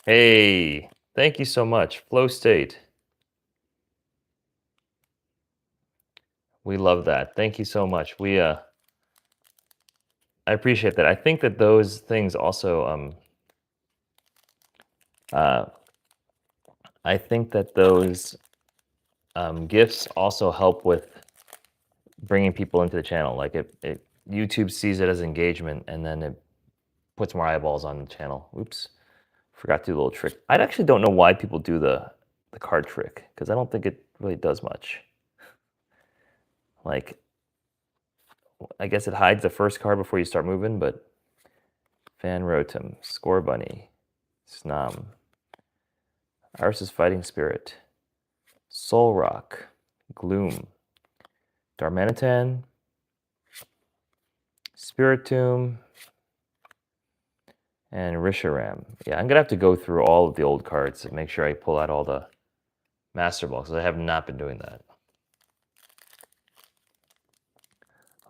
Hey, thank you so much, Flow State. We love that. Thank you so much. I appreciate that. I think that those things also I think that those gifts also help with bringing people into the channel. Like YouTube sees it as engagement, and then it puts more eyeballs on the channel. Oops, forgot to do a little trick. I actually don't know why people do the card trick, because I don't think it really does much. Like, I guess it hides the first card before you start moving, but Fan Rotom, Scorbunny, Snom, Arceus Fighting Spirit, Solrock, Gloom, Darmanitan, Spiritomb, and Risharam. Yeah, I'm going to have to go through all of the old cards and make sure I pull out all the Master Balls, because I have not been doing that.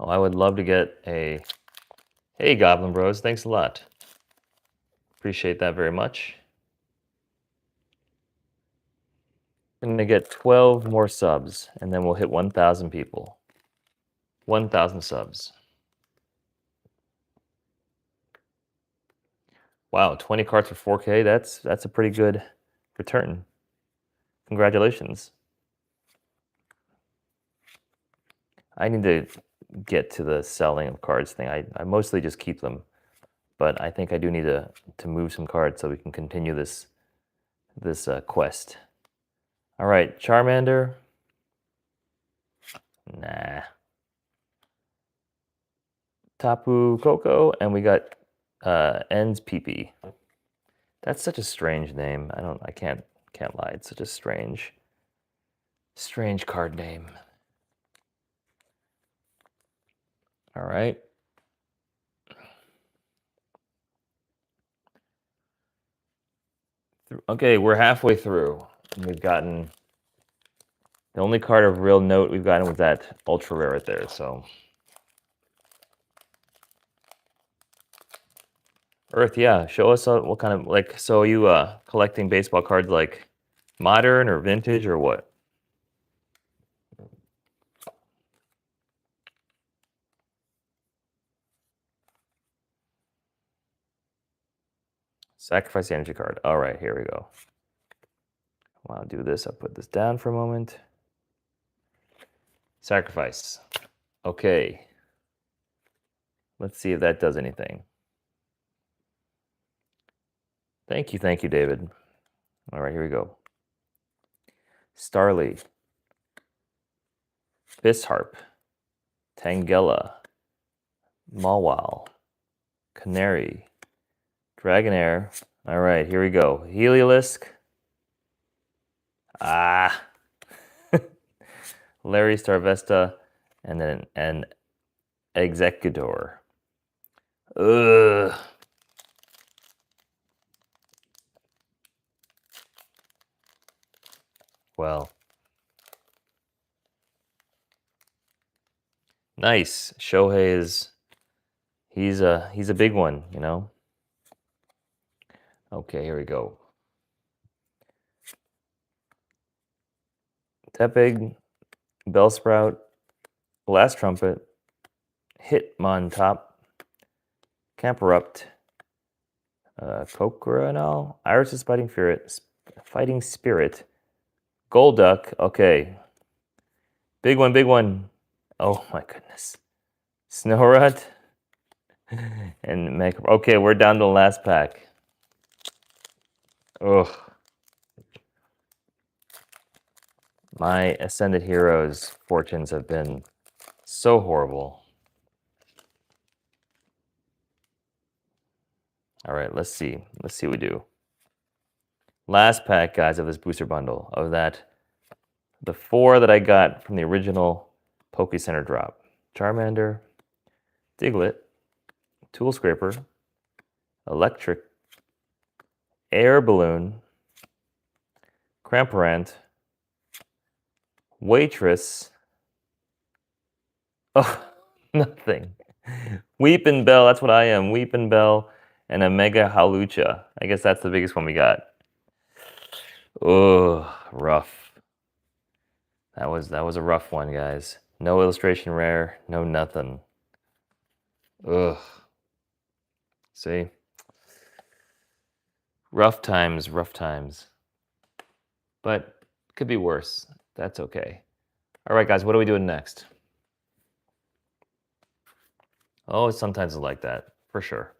Oh, I would love to get a... Hey, Goblin Bros, thanks a lot. Appreciate that very much. I'm going to get 12 more subs, and then we'll hit 1,000 people. 1,000 subs. Wow, 20 cards for 4K, that's a pretty good return. Congratulations. I need to get to the selling of cards thing. I mostly just keep them, but I think I do need to move some cards so we can continue this quest. All right, Charmander. Nah. Tapu Koko, and we got Ends PP. That's such a strange name. I can't lie. It's such a strange card name. All right. Okay, we're halfway through. We've gotten the only card of real note we've gotten was that ultra rare right there. So Earth, yeah. Show us what kind of like. So are you collecting baseball cards like modern or vintage or what? Sacrifice the energy card. All right, here we go. Well, I'll do this. I'll put this down for a moment. Sacrifice. Okay. Let's see if that does anything. Thank you, David. All right, here we go. Starly. Bisharp. Tangela. Mawile. Canary. Dragonair. All right, here we go. Heliolisk. Ah. Larry Starvesta. And then an Executor. Ugh. Well. Nice. Shohei is... He's a big one, you know? Okay, here we go. Tepig, Bellsprout, Blast Trumpet, Hitmontop, Camperupt, Kokranal, Iris' Fighting Spirit, Golduck, okay. Big one. Oh my goodness. Snorunt, and okay, we're down to the last pack. Ugh. My Ascended Heroes fortunes have been so horrible. All right, let's see. Let's see what we do. Last pack, guys, of this booster bundle. Of that, the 4 that I got from the original Poké Center drop. Charmander, Diglett, Tool Scraper, Electric, Air Balloon, Cramparant, Waitress. Oh, nothing. Weepin' Bell, that's what I am. Weepin' Bell and a Mega Halucha. I guess that's the biggest one we got. Oh, rough. That was a rough one, guys. No illustration rare, no nothing. Ugh. See? Rough times. But could be worse. That's okay. All right, guys, what are we doing next? Oh, sometimes it's like that, for sure.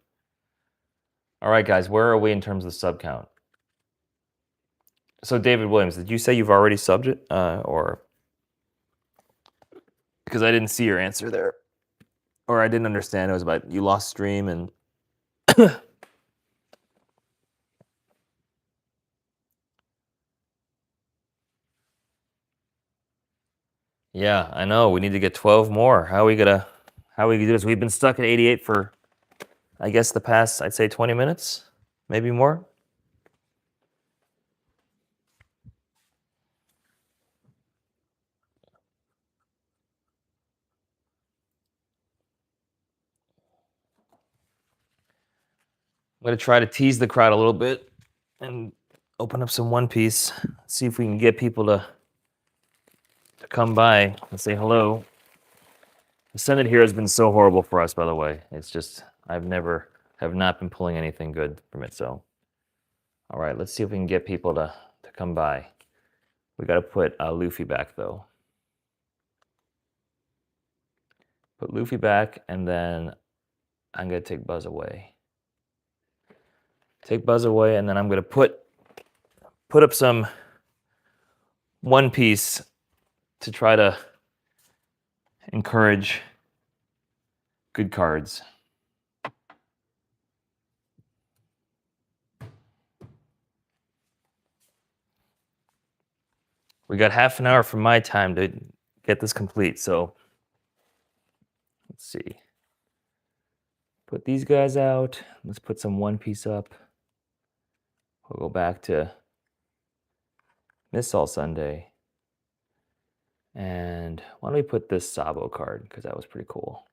All right, guys, where are we in terms of the sub count? So, David Williams, did you say you've already subbed it, or because I didn't see your answer there, or I didn't understand it was about you lost stream and. Yeah, I know. We need to get 12 more. How are we gonna do this? We've been stuck at 88 for, I guess, the past, I'd say 20 minutes, maybe more. going to try to tease the crowd a little bit and open up some One Piece. See if we can get people to come by and say hello. Ascended Heroes has been so horrible for us, by the way. It's just, have not been pulling anything good from it, so. All right, let's see if we can get people to come by. We got to put Luffy back, though. Put Luffy back, and then I'm going to take Buzz away. Take Buzz away, and then I'm going to put up some One Piece to try to encourage good cards. We got half an hour from my time to get this complete, so let's see. Put these guys out. Let's put some One Piece up. We'll go back to Miss All Sunday. And why don't we put this Sabo card, because that was pretty cool.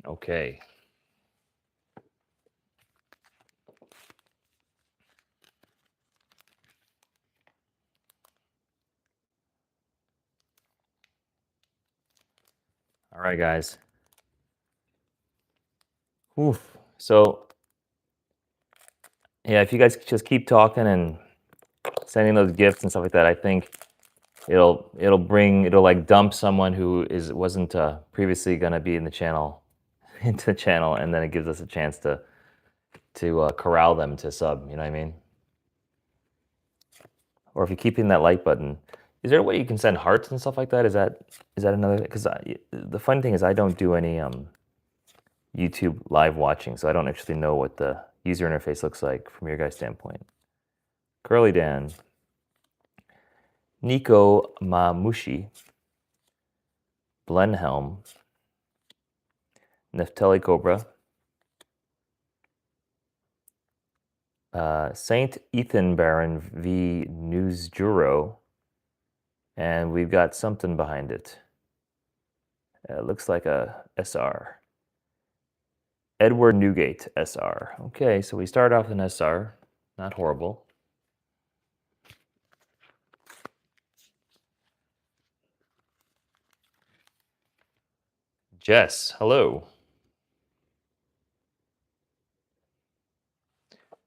Okay. All right, guys. Oof. So, yeah, if you guys just keep talking and sending those gifts and stuff like that, I think it'll like dump someone who wasn't previously gonna be in the channel into the channel, and then it gives us a chance to corral them to sub. You know what I mean? Or if you keep hitting that like button, is there a way you can send hearts and stuff like that? Is that another? Because the funny thing is, I don't do any YouTube live watching, so I don't actually know what the user interface looks like from your guys' standpoint. Curly Dan, Nico Mamushi, Blenhelm, Neftali Cobra, Saint Ethan Baron v Newsjuro, and we've got something behind it. It looks like a SR. Edward Newgate SR. Okay, so we start off with an SR. Not horrible. Jess, hello.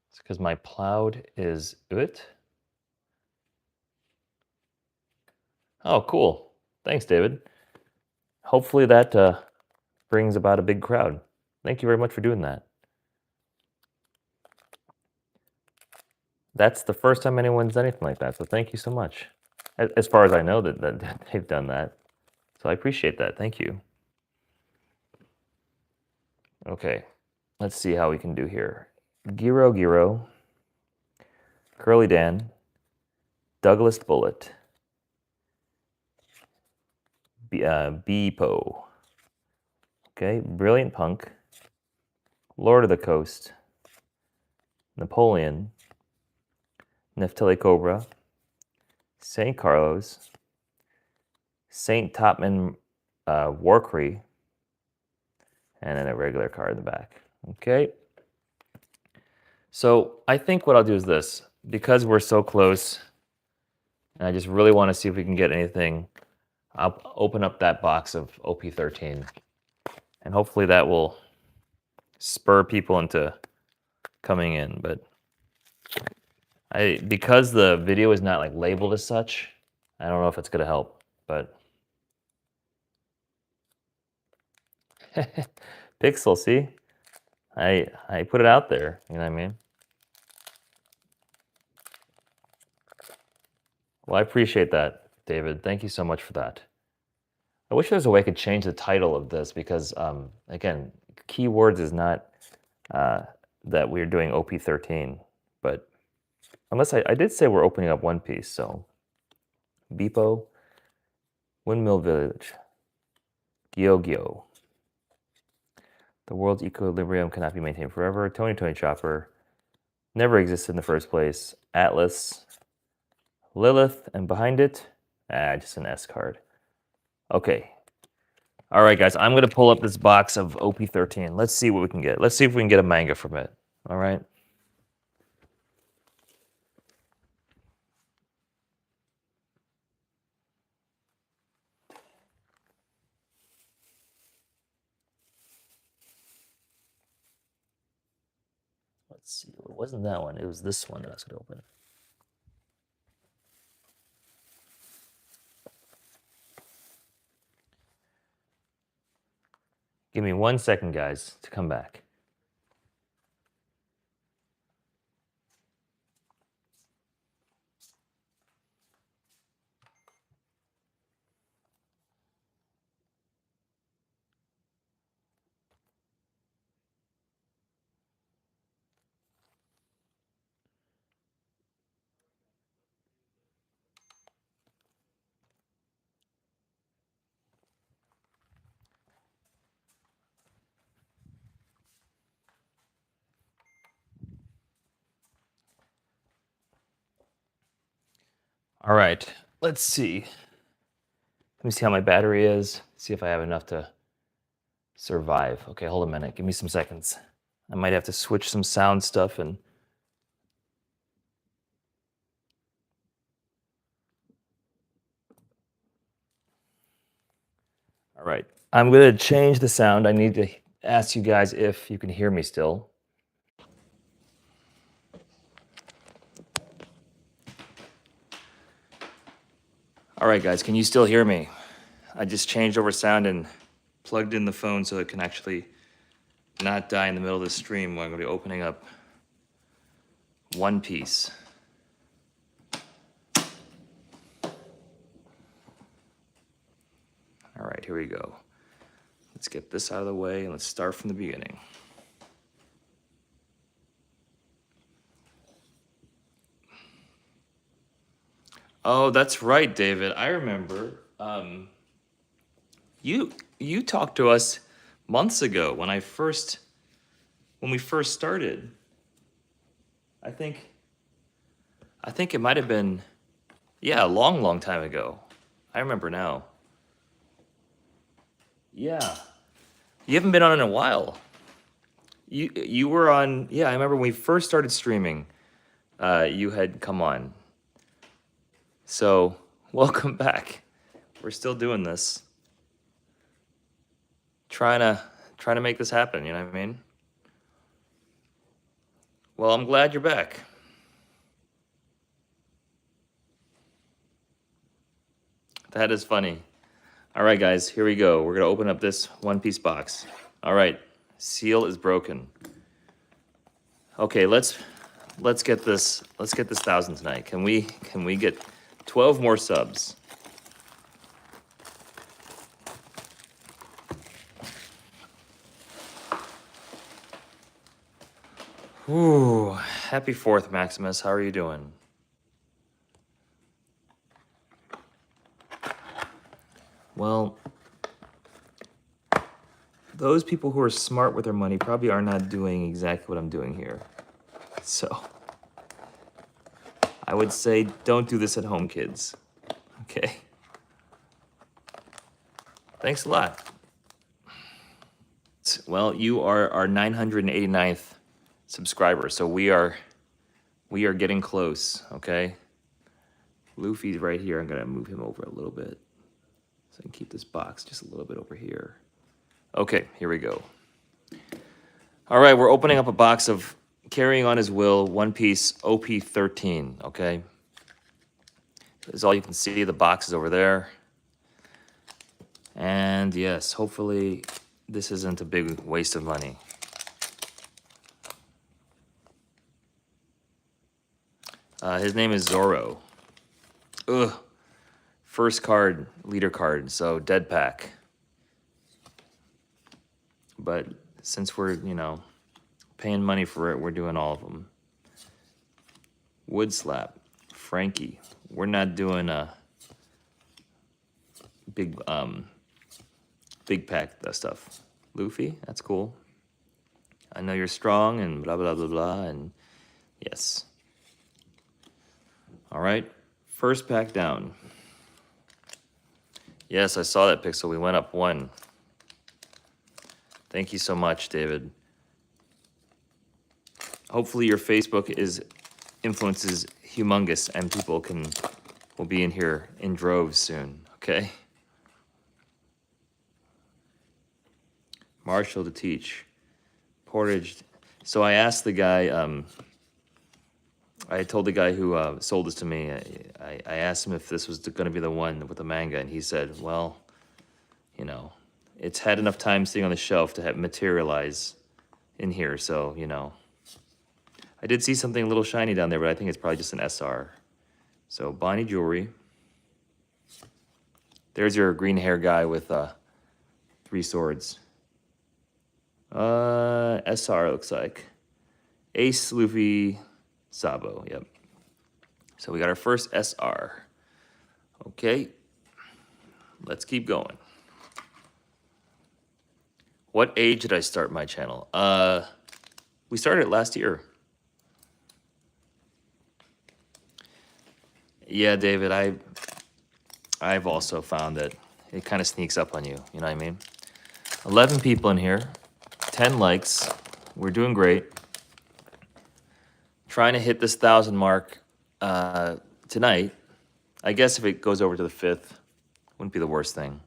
It's because my Plowed is it. Oh, cool. Thanks, David. Hopefully that brings about a big crowd. Thank you very much for doing that. That's the first time anyone's done anything like that, so thank you so much. As far as I know that they've done that. So I appreciate that. Thank you. Okay, let's see how we can do here. Giro, Curly Dan, Douglas Bullet, Beepo. Okay, Brilliant Punk, Lord of the Coast, Napoleon, Neftali Cobra, St. Carlos, St. Topman Warcree, and then a regular card in the back. Okay. So I think what I'll do is this. Because we're so close, and I just really want to see if we can get anything, I'll open up that box of OP-13. And hopefully that will spur people into coming in. But because the video is not like labeled as such, I don't know if it's going to help. But Pixel, see? I put it out there, you know what I mean? Well, I appreciate that, David. Thank you so much for that. I wish there was a way I could change the title of this because, again, keywords is not that we're doing OP-13, but unless I did say we're opening up One Piece, so Beepo, Windmill Village, Gyo. The world's equilibrium cannot be maintained forever. Tony Chopper, never existed in the first place. Atlas, Lilith, and behind it, just an S card. Okay. All right, guys, I'm going to pull up this box of OP-13. Let's see what we can get. Let's see if we can get a manga from it. All right. Let's see. It wasn't that one. It was this one that I was going to open. Give me 1 second, guys, to come back. All right, let's see. Let me see how my battery is. See if I have enough to survive. Okay, hold a minute. Give me some seconds. I might have to switch some sound stuff and... All right, I'm going to change the sound. I need to ask you guys if you can hear me still. All right, guys, can you still hear me? I just changed over sound and plugged in the phone so it can actually not die in the middle of the stream when I'm going to be opening up One Piece. All right, here we go. Let's get this out of the way and let's start from the beginning. Oh, that's right, David. I remember. You talked to us months ago when we first started. I think it might have been, yeah, a long time ago. I remember now. Yeah, you haven't been on in a while. You were on. Yeah, I remember when we first started streaming. You had come on. So welcome back. We're still doing this. Trying to make this happen. You know what I mean? Well, I'm glad you're back. That is funny. All right, guys, here we go. We're gonna open up this One Piece box. All right, seal is broken. Okay, let's get this 1,000 tonight. Can we get 12 more subs? Ooh, happy 4th, Maximus. How are you doing? Well, those people who are smart with their money probably are not doing exactly what I'm doing here. So, I would say don't do this at home, kids. Okay? Thanks a lot. Well, you are our 989th subscriber, so we are getting close, okay? Luffy's right here. I'm gonna move him over a little bit so I can keep this box just a little bit over here. Okay, here we go. All right, we're opening up a box of Carrying on His Will, One Piece OP-13, okay? As all you can see, the box is over there. And yes, hopefully this isn't a big waste of money. His name is Zoro. Ugh. First card, leader card, so dead pack. But since we're, paying money for it, we're doing all of them. Wood Slap, Frankie. We're not doing a big pack stuff. Luffy, that's cool. I know you're strong and blah, blah, blah, blah, and yes. All right, first pack down. Yes, I saw that pixel. We went up 1. Thank you so much, David. Hopefully your Facebook influence is humongous and people will be in here in droves soon, okay? Marshall to teach. Portage. So I asked the guy, I told the guy who sold this to me, I asked him if this was going to be the one with the manga, and he said, well, you know, it's had enough time sitting on the shelf to have materialize in here, so, you know. I did see something a little shiny down there, but I think it's probably just an SR. So, Bonnie Jewelry. There's your green hair guy with 3 swords. SR looks like. Ace Luffy Sabo, yep. So we got our first SR. Okay, let's keep going. What age did I start my channel? We started it last year. Yeah, David, I've also found that it kind of sneaks up on you, you know what I mean? 11 people in here, 10 likes. We're doing great. Trying to hit this 1,000 mark tonight. I guess if it goes over to the 5th, wouldn't be the worst thing.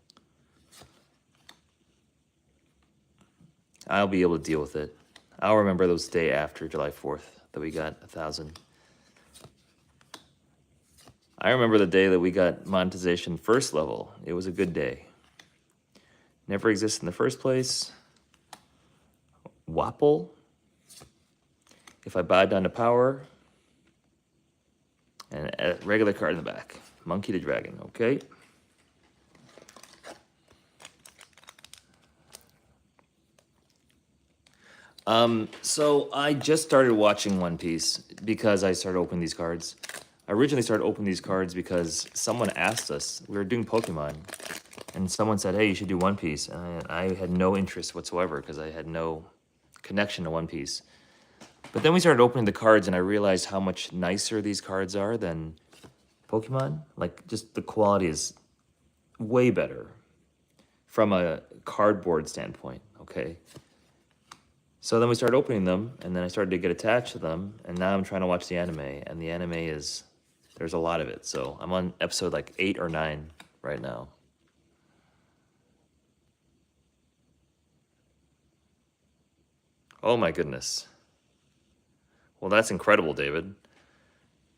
I'll be able to deal with it. I'll remember those day after July 4th that we got 1,000. I remember the day that we got monetization first level. It was a good day. Never existed in the first place. Wapple. If I bow down to power. And a regular card in the back. Monkey to Dragon, okay. So I just started watching One Piece because I started opening these cards. I originally started opening these cards because someone asked us, we were doing Pokemon, and someone said, hey, you should do One Piece. And I had no interest whatsoever because I had no connection to One Piece. But then we started opening the cards, and I realized how much nicer these cards are than Pokemon. Like, just the quality is way better from a cardboard standpoint, okay? So then we started opening them, and then I started to get attached to them, and now I'm trying to watch the anime, and the anime is, there's a lot of it. So I'm on episode like 8 or 9 right now. Oh my goodness. Well, that's incredible, David.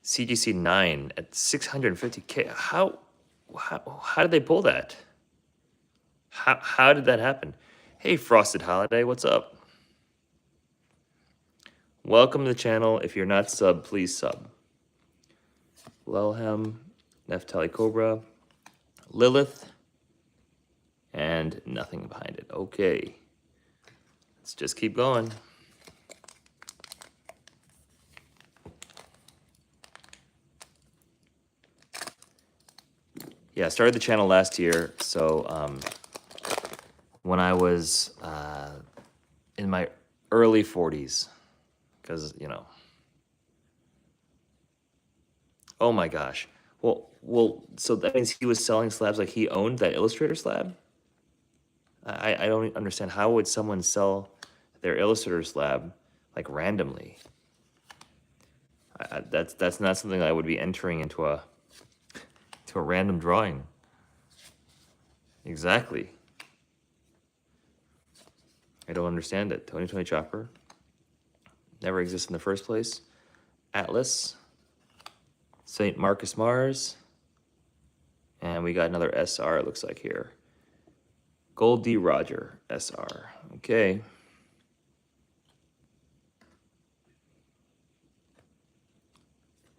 CGC 9 at 650K. How did they pull that? How did that happen? Hey, Frosted Holiday, what's up? Welcome to the channel. If you're not sub, please sub. Lelhem, Neftali Cobra, Lilith, and nothing behind it. Okay. Let's just keep going. Yeah, I started the channel last year, so when I was in my early 40s, because, you know. Oh my gosh. Well, so that means he was selling slabs like he owned that Illustrator slab? I don't understand. How would someone sell their Illustrator slab like randomly? That's not something I would be entering into a random drawing. Exactly. I don't understand it. 2020 Chopper. Never existed in the first place. Atlas. St. Marcus Mars. And we got another SR, it looks like here. Gold D. Roger, SR. Okay.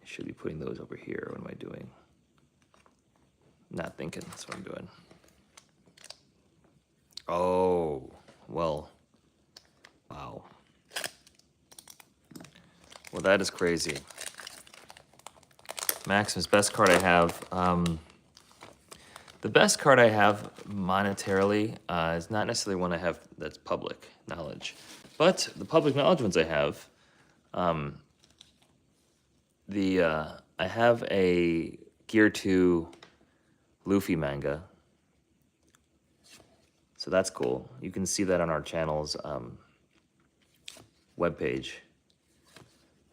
I should be putting those over here. What am I doing? Not thinking. That's what I'm doing. Oh, well. Wow. Well, that is crazy. Maximus, best card I have. The best card I have monetarily is not necessarily one I have that's public knowledge. But the public knowledge ones I have, I have a Gear 2 Luffy manga. So that's cool. You can see that on our channel's webpage.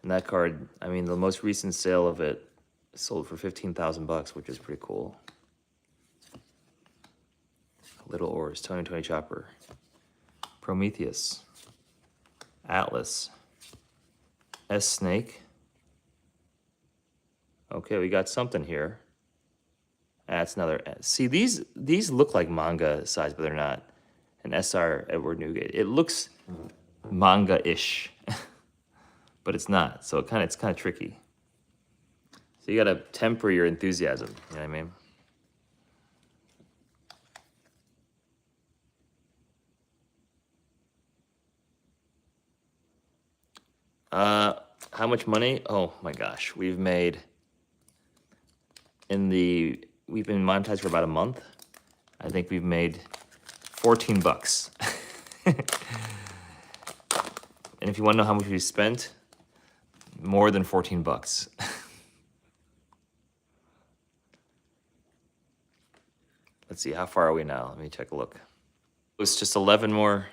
And that card, I mean, the most recent sale of it sold for 15,000 bucks, which is pretty cool. Little Oars, Tony Chopper, Prometheus, Atlas, S Snake. Okay, we got something here. That's another. See, these look like manga size, but they're not. An SR Edward Newgate. It looks manga-ish, but it's not. So it's kind of tricky. So you gotta temper your enthusiasm. You know what I mean? How much money? Oh my gosh, we've been monetized for about a month. I think we've made 14 bucks. And if you want to know how much we spent, more than 14 bucks. Let's see, how far are we now? Let me check a look. It's just 11 more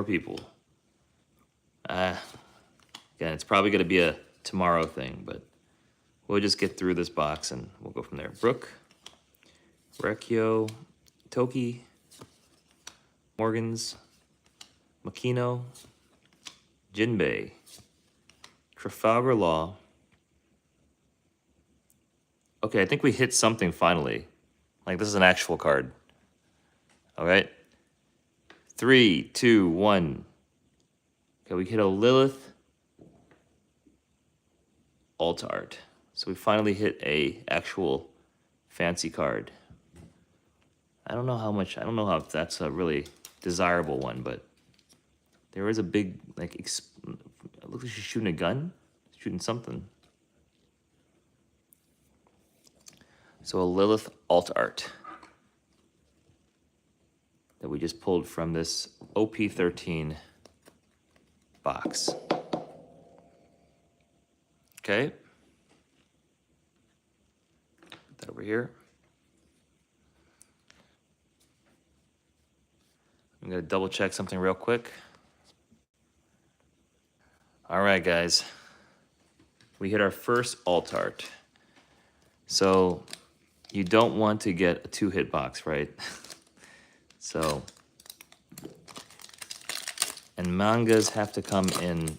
people. Again, it's probably gonna be a tomorrow thing, but we'll just get through this box and we'll go from there. Brooke, Rekio, Toki, Morgans, Makino, Jinbei, Trafalgar Law. Okay, I think we hit something finally. Like, this is an actual card. All right. 3, 2, 1. Okay, we hit a Lilith alt art. So we finally hit a actual fancy card. I don't know if that's a really desirable one, but there is a big, like, it looks like she's shooting a gun, shooting something. So a Lilith alt art that we just pulled from this OP-13 box. Okay. Put that over here. I'm gonna double check something real quick. All right, guys. We hit our first alt art. So you don't want to get a 2-hit box, right? So, and mangas have to come in,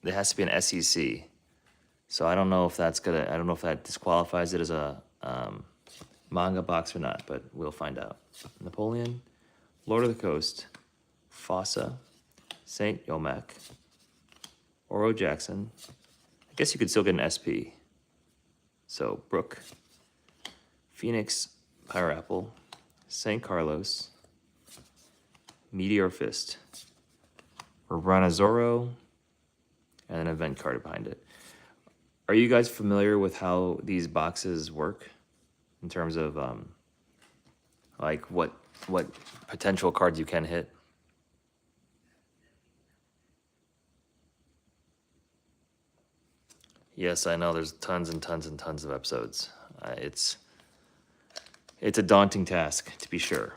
there has to be an SEC. So I don't know if that disqualifies it as a manga box or not, but we'll find out. Napoleon, Lord of the Coast, Fossa, Saint Yomak, Oro Jackson. I guess you could still get an SP. So Brooke, Phoenix, Pyreapple, St. Carlos, Meteor Fist, Ranazoro, and an event card behind it. Are you guys familiar with how these boxes work in terms of like what potential cards you can hit? Yes, I know there's tons and tons and tons of episodes. It's a daunting task, to be sure.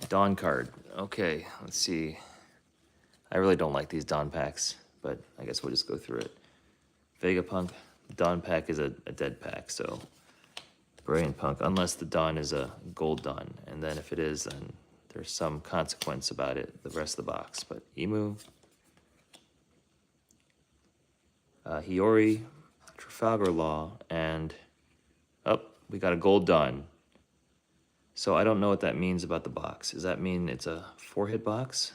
Dawn card. Okay, let's see. I really don't like these Dawn packs, but I guess we'll just go through it. Vegapunk. Dawn pack is a dead pack, so Brilliant Punk, unless the Dawn is a gold Dawn, and then if it is, then there's some consequence about it, the rest of the box. But Emu, Hiyori, Trafalgar Law, and we got a gold Dawn. So I don't know what that means about the box. Does that mean it's a 4-hit box?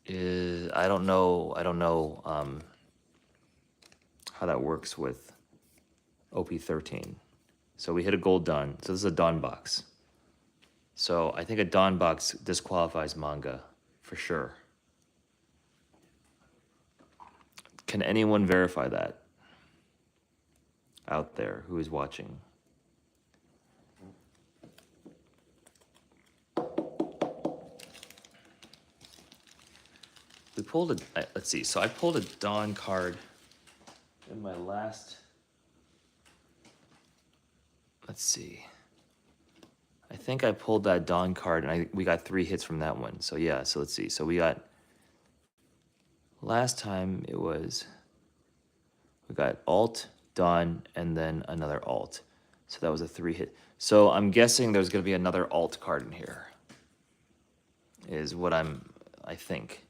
I don't know how that works with OP-13. So we hit a gold Dawn. So this is a Dawn box. So I think a Dawn box disqualifies manga for sure. Can anyone verify that out there who is watching? We pulled let's see, so I pulled a Dawn card in my last let's see. I think I pulled that Dawn card, and we got 3 hits from that one. So yeah, so let's see. So we got, last time it was, we got Alt, Dawn, and then another Alt. So that was a 3 hit. So I'm guessing there's going to be another Alt card in here, is what I think.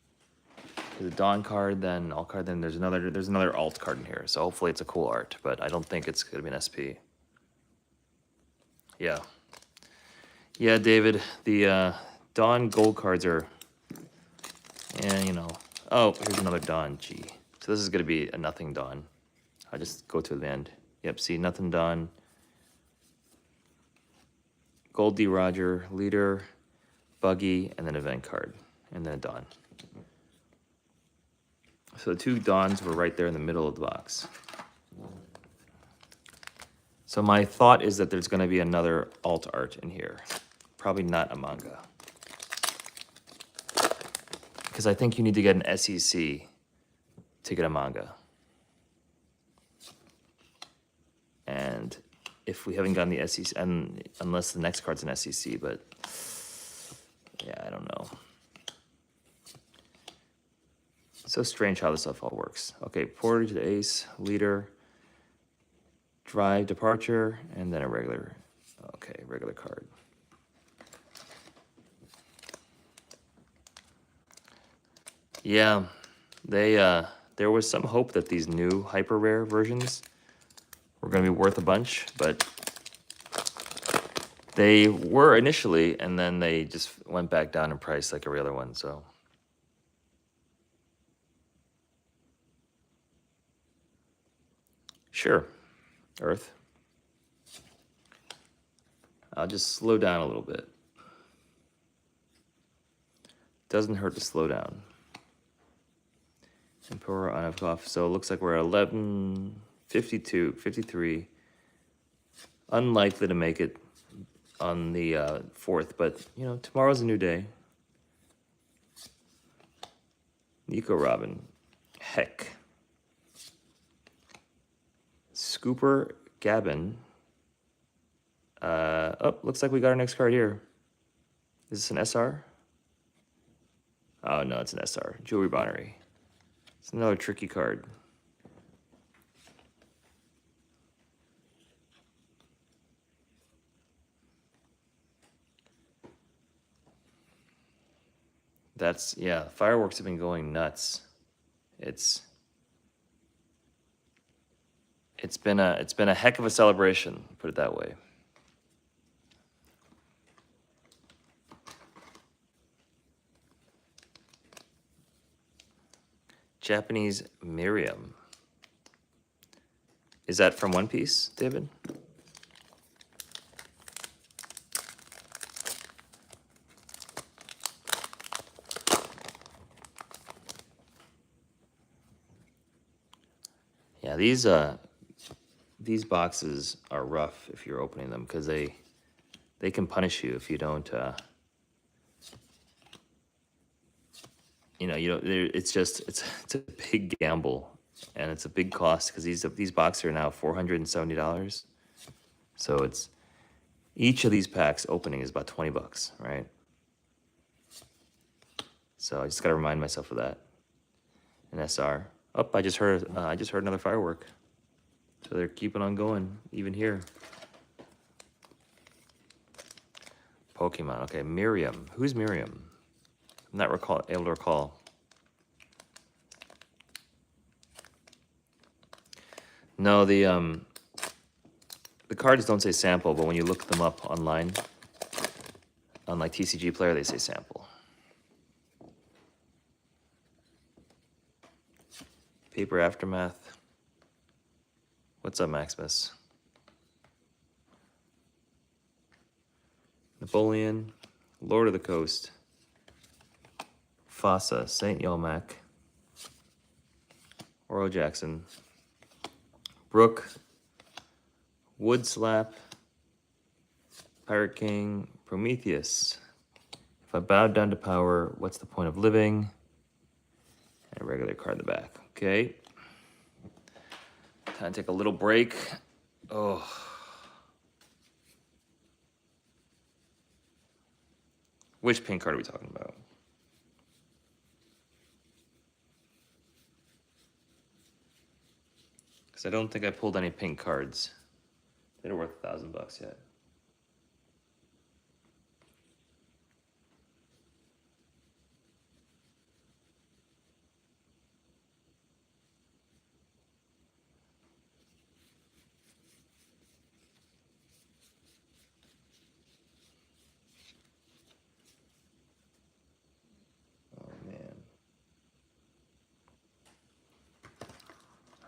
The Dawn card, then Alt card, then there's another Alt card in here. So hopefully it's a cool art, but I don't think it's going to be an SP. Yeah. Yeah, David, the Dawn gold cards are, yeah, you know. Oh, here's another Dawn, gee. So this is going to be a nothing Dawn. I'll just go to the end. Yep, see, nothing Dawn. Gold D. Roger, leader, buggy, and then event card, and then a Dawn. So the 2 Dawns were right there in the middle of the box. So my thought is that there's going to be another alt art in here. Probably not a manga. Because I think you need to get an SEC to get a manga. And if we haven't gotten the SEC, and unless the next card's an SEC, but yeah, I don't know. So strange how this stuff all works. Okay, portage to ace, leader, drive, departure, and then a regular, okay, regular card. Yeah, there was some hope that these new hyper rare versions were going to be worth a bunch, but they were initially, and then they just went back down in price like every other one, so. Sure, Earth. I'll just slow down a little bit. Doesn't hurt to slow down. Emperor on off. So it looks like we're at 11:52, 53. Unlikely to make it on the 4th, but you know, tomorrow's a new day. Nico Robin. Heck. Scooper Gavin. Oh, looks like we got our next card here. Is this an SR? Oh, no, it's an SR. Jewelry Bonnery. It's another tricky card. That's, yeah, fireworks have been going nuts. It's been a heck of a celebration, put it that way. Japanese Miriam. Is that from One Piece, David? Yeah, these boxes are rough if you're opening them, because they can punish you if you don't. You know, it's a big gamble, and it's a big cost, because these boxes are now $470. So it's, each of these packs opening is about $20, right? So I just got to remind myself of that. An SR. Oh, I just heard another firework. So they're keeping on going, even here. Pokemon. Okay, Miriam. Who's Miriam? I'm not able to recall. No, the cards don't say sample, but when you look them up online, on like TCG Player, they say sample. Paper Aftermath. What's up, Maximus? Napoleon, Lord of the Coast, Fossa, Saint Yelmac, Oro Jackson, Brook, Wood Slap, Pirate King, Prometheus. If I bowed down to power, what's the point of living? And a regular card in the back. Okay. Time to take a little break. Oh. Which pink card are we talking about? Because I don't think I pulled any pink cards that are worth $1,000 yet.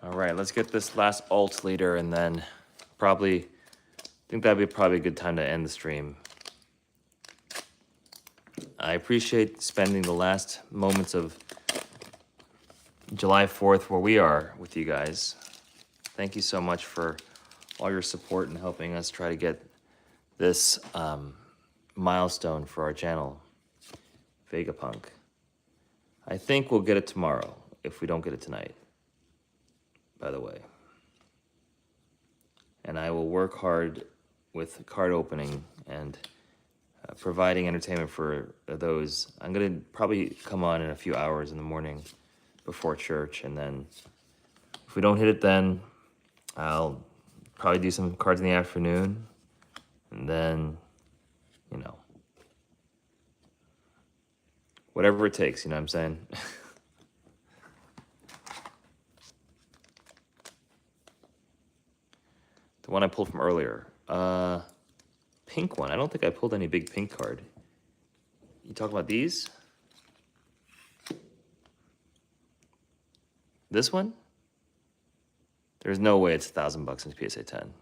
All right, let's get this last alt leader, and then I think that'd be probably a good time to end the stream. I appreciate spending the last moments of July 4th where we are with you guys. Thank you so much for all your support and helping us try to get this milestone for our channel, Vegapunk. I think we'll get it tomorrow if we don't get it tonight, by the way. And I will work hard with card opening and providing entertainment for those. I'm going to probably come on in a few hours in the morning before church, and then if we don't hit it then, I'll probably do some cards in the afternoon, and then, you know, whatever it takes, you know what I'm saying? The one I pulled from earlier. Pink one. I don't think I pulled any big pink card. You talk about these? This one? There's no way it's $1,000 in PSA 10.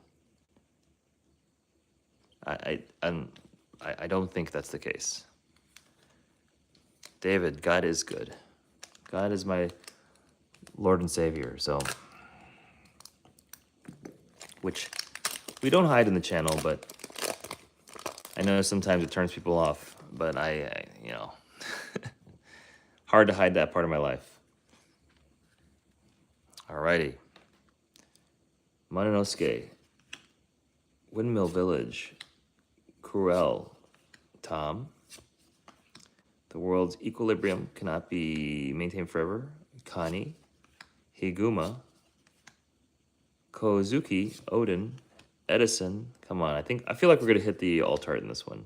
I don't think that's the case. David, God is good. God is my Lord and Savior, so... Which we don't hide in the channel, but I know sometimes it turns people off, but I you know, hard to hide that part of my life. Alrighty. Mononosuke, Windmill Village, Cruel, Tom, the world's equilibrium cannot be maintained forever, Kani, Higuma, Kozuki, Odin, Edison. Come on, I feel like we're gonna hit the alt art in this one.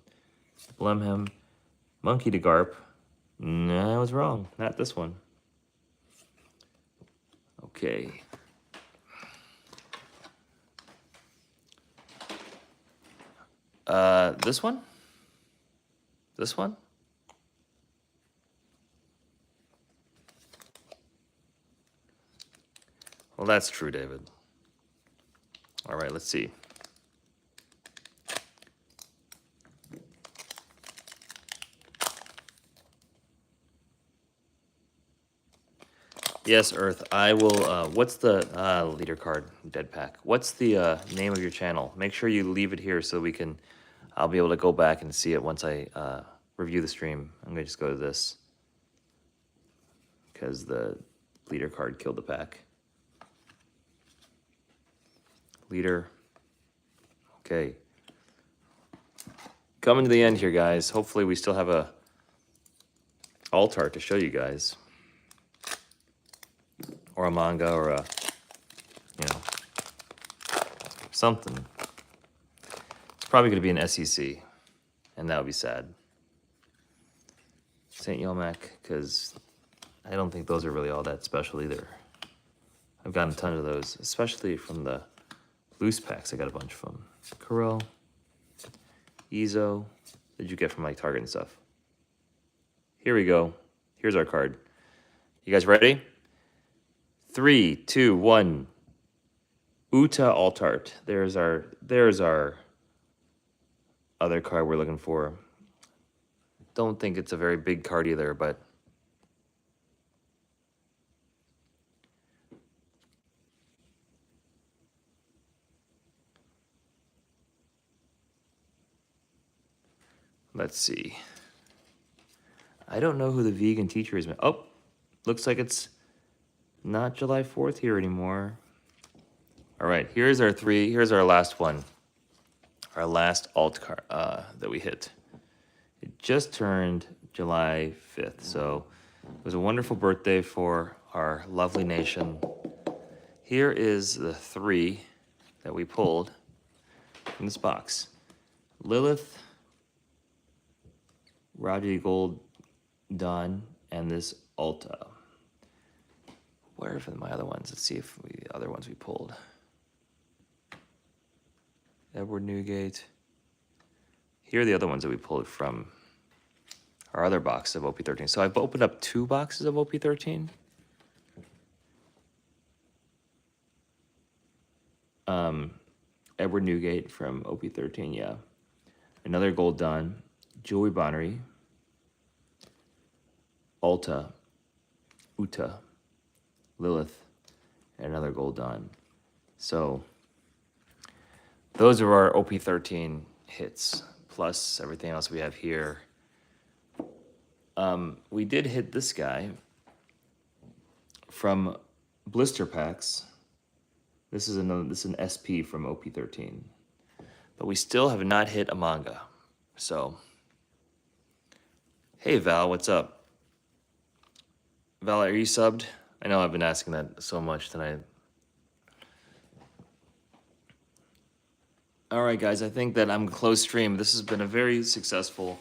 Blemhem, Monkey to Garp. Nah, I was wrong. Not this one. Okay. This one? This one? Well, that's true, David. All right, let's see. Yes, Earth, I will, what's the, leader card, dead pack. What's the name of your channel? Make sure you leave it here so I'll be able to go back and see it once I review the stream. I'm gonna just go to this because the leader card killed the pack. Leader. Okay. Coming to the end here, guys. Hopefully we still have a alt art to show you guys. Or a manga or a, you know, something. It's probably going to be an SEC, and that would be sad. St. Yomac, because I don't think those are really all that special either. I've gotten a ton of those, especially from the loose packs. I got a bunch of them. Corel, Ezo. Did you get from like Target and stuff? Here we go. Here's our card. You guys ready? 3, 2, 1. Uta alt art. There's our other card we're looking for. Don't think it's a very big card either, but let's see. I don't know who the vegan teacher is. Oh, looks like it's not July 4th here anymore. All right, here's our last one. Our last alt card that we hit. It just turned July 5th. So it was a wonderful birthday for our lovely nation. Here is the 3 that we pulled from this box. Lilith, Rowdy Gold Dawn, and this Ulta. Where are my other ones? Let's see if the other ones we pulled. Edward Newgate. Here are the other ones that we pulled from our other box of OP-13. So I've opened up 2 boxes of OP-13. Edward Newgate from OP-13, yeah. Another Gold Dawn, Joey Bonnery, Ulta, Uta, Lilith, and another Gold Dawn. So those are our OP-13 hits, plus everything else we have here. We did hit this guy from blister packs. This is an SP from OP-13, but we still have not hit a manga. So, hey Val, what's up? Val, are you subbed? I know I've been asking that so much tonight. All right, guys, I think that I'm gonna close stream. This has been a very successful,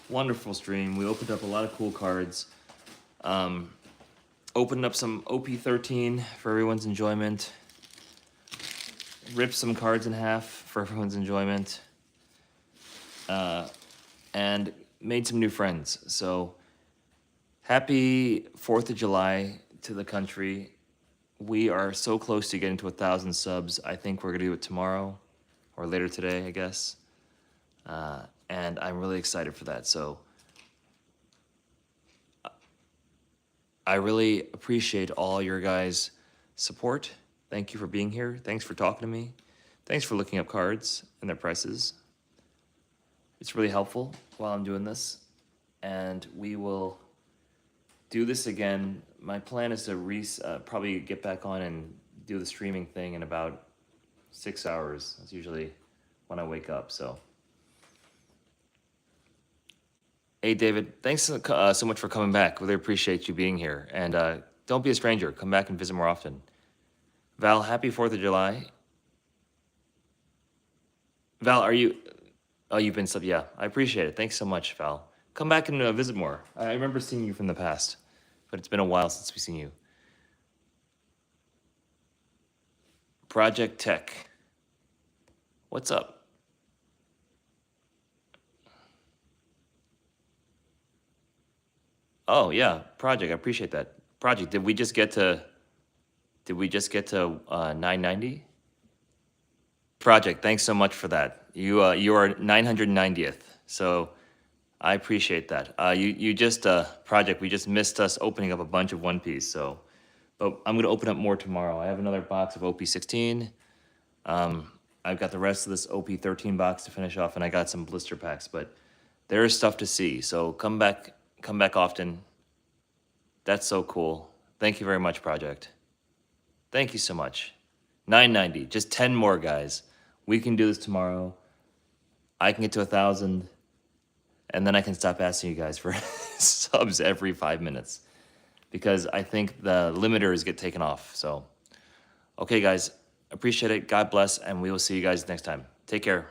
wonderful stream. We opened up a lot of cool cards. Opened up some OP-13 for everyone's enjoyment. Ripped some cards in half for everyone's enjoyment. And made some new friends. So happy 4th of July to the country. We are so close to getting to 1,000 subs. I think we're gonna do it tomorrow or later today, I guess. And I'm really excited for that. So I really appreciate all your guys' support. Thank you for being here. Thanks for talking to me. Thanks for looking up cards and their prices. It's really helpful while I'm doing this. And we will do this again. My plan is to probably get back on and do the streaming thing in about 6 hours. That's usually when I wake up, so. Hey, David, thanks so much for coming back. Really appreciate you being here. And don't be a stranger. Come back and visit more often. Val, happy 4th of July. Val, are you... Oh, you've been sub... Yeah, I appreciate it. Thanks so much, Val. Come back and visit more. I remember seeing you from the past, but it's been a while since we've seen you. Project Tech. What's up? Oh, yeah, Project, I appreciate that. Project, did we just get to 990? Project, thanks so much for that. You are 990th, so I appreciate that. You just Project, we just missed us opening up a bunch of One Piece, so but I'm gonna open up more tomorrow. I have another box of OP-16. I've got the rest of this OP-13 box to finish off, and I got some blister packs, but there is stuff to see. So come back often. That's so cool. Thank you very much, Project. Thank you so much. 990, just 10 more, guys. We can do this tomorrow. I can get to 1,000, and then I can stop asking you guys for subs every 5 minutes, because I think the limiters get taken off. So, okay, guys, appreciate it. God bless, and we will see you guys next time. Take care.